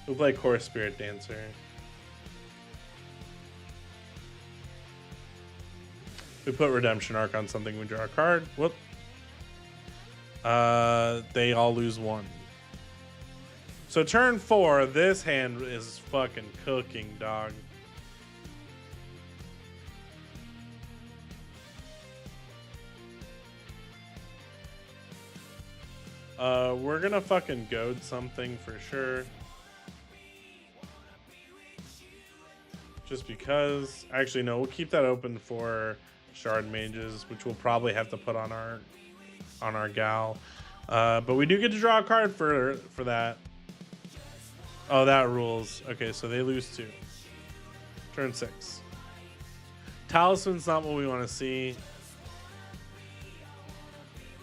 [SPEAKER 1] We play Chorus Spirit Dancer. We put Redemption Arc on something, we draw a card. Whoop. They all lose 1. So turn 4, this hand is fucking cooking, dog. We're gonna fucking goad something for sure. Just because. Actually, no, we'll keep that open for Shard Mages, which we'll probably have to put on our gal. But we do get to draw a card for that. Oh, that rules. Okay, so they lose 2. Turn 6. Talisman's not what we want to see.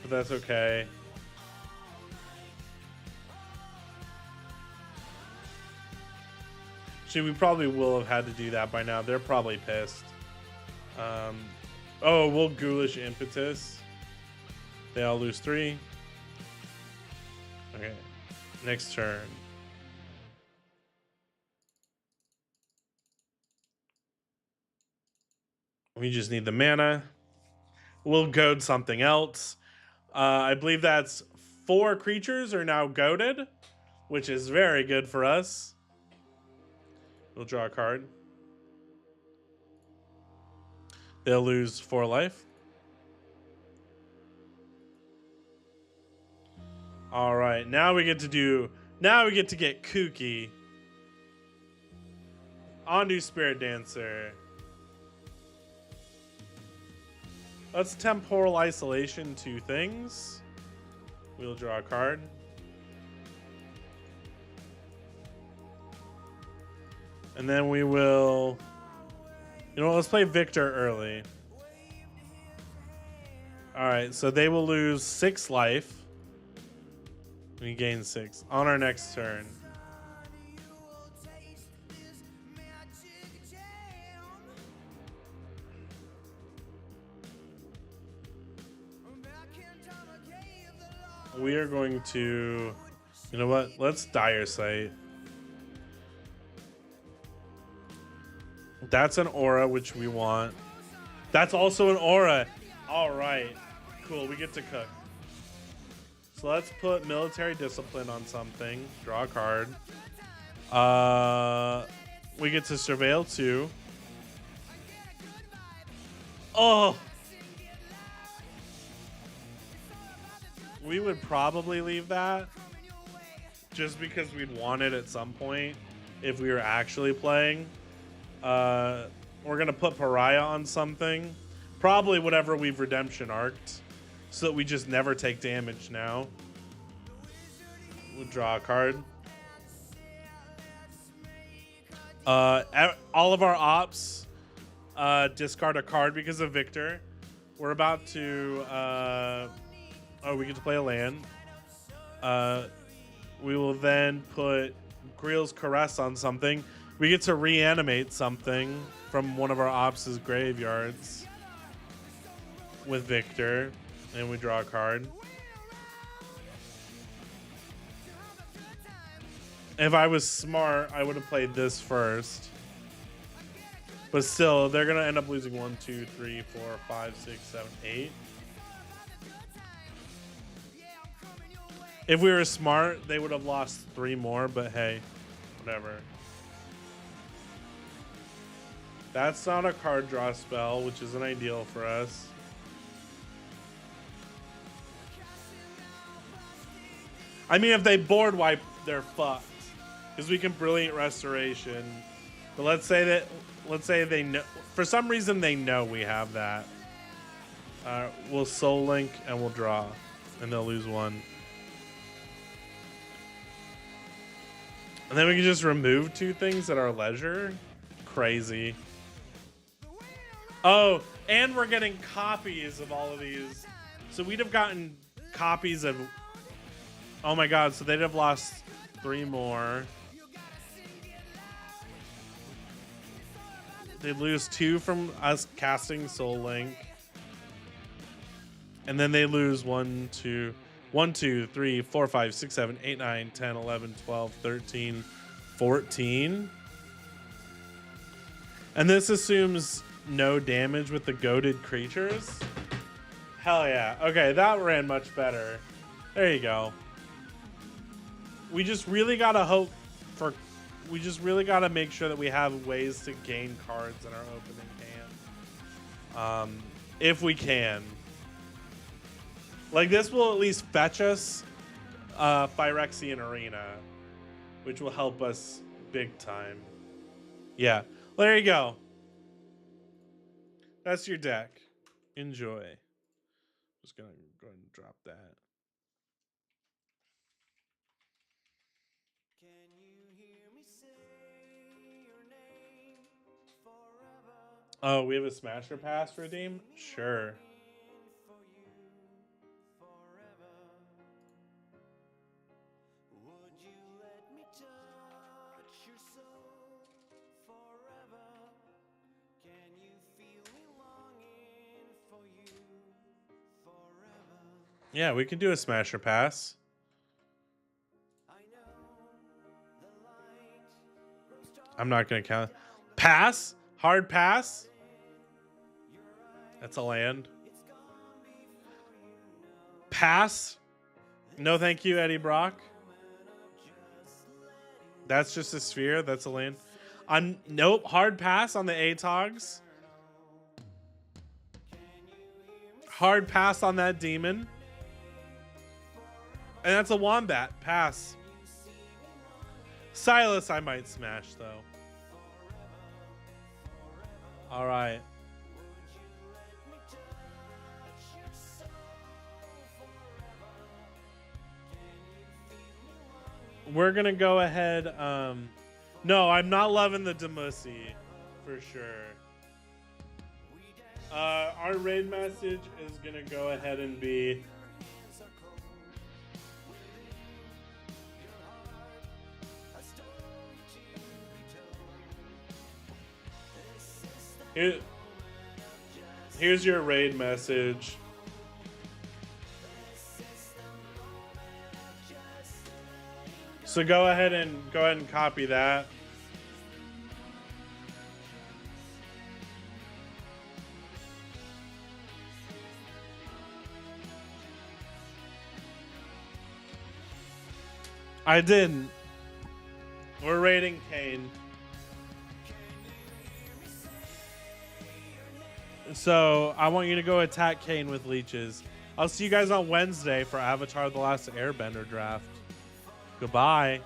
[SPEAKER 1] But that's okay. We probably will have had to do that by now. They're probably pissed. Oh, we'll Ghoulish Impetus. They all lose 3. Okay. Next turn. We just need the mana. We'll goad something else. I believe that's 4 creatures are now goaded, which is very good for us. We'll draw a card. They'll lose 4 life. All right, now we get to get kooky. On to Spirit Dancer. Let's Temporal Isolation 2 things. We'll draw a card. And then we will... You know what? Let's play Victor early. Alright, so they will lose 6 life. We gain 6 on our next turn. We are going to... You know what? Let's Dire Sight. That's an aura, which we want. That's also an aura. All right. Cool. We get to cook. So let's put Military Discipline on something. Draw a card. We get to Surveil 2. Oh. We would probably leave that just because we'd want it at some point if we were actually playing. We're going to put Pariah on something. Probably whatever we've redemption arced so that we just never take damage now. We'll draw a card. All of our ops discard a card because of Victor. We're about to... we get to play a land. We will then put Greel's Caress on something. We get to reanimate something from one of our ops' graveyards with Victor. And we draw a card. If I was smart, I would have played this first. But still, they're going to end up losing 1, 2, 3, 4, 5, 6, 7, 8. If we were smart, they would have lost 3 more, but hey, whatever. That's not a card draw spell, which isn't ideal for us. I mean, if they board wipe, they're fucked. Because we can Brilliant Restoration. But let's say they know, for some reason they know we have that. We'll Soul Link and we'll draw. And they'll lose 1. And then we can just remove 2 things at our leisure. Crazy. Oh, and we're getting copies of all of these. So we'd have gotten copies of... Oh my god, so they'd have lost 3 more. They'd lose 2 from us casting Soul Link. And then they lose 1, 2, 3, 4, 5, 6, 7, 8, 9, 10, 11, 12, 13, 14. And this assumes no damage with the goated creatures. Hell yeah. Okay, that ran much better. There you go. We just really gotta hope for... We just really gotta make sure that we have ways to gain cards in our opening hand. If we can. Like, this will at least fetch us Phyrexian Arena, which will help us big time. Yeah. Well, there you go. That's your deck. Enjoy. Just gonna go ahead and drop that. Oh, we have a Smasher Pass redeem? Sure. Yeah, we can do a Smasher Pass. I'm not going to count. Pass? Hard pass? That's a land. Pass? No thank you, Eddie Brock. That's just a sphere. That's a land. Nope. Hard pass on the ATOGs. Hard pass on that demon. And that's a Wombat. Pass. Silas I might smash, though. All right. We're going to go ahead. No, I'm not loving the Demussy, for sure. Our raid message is going to go ahead and be... Here's your raid message. So go ahead and copy that. I didn't. We're raiding Kane. So I want you to go attack Kane with leeches. I'll see you guys on Wednesday for Avatar: The Last Airbender draft. Goodbye.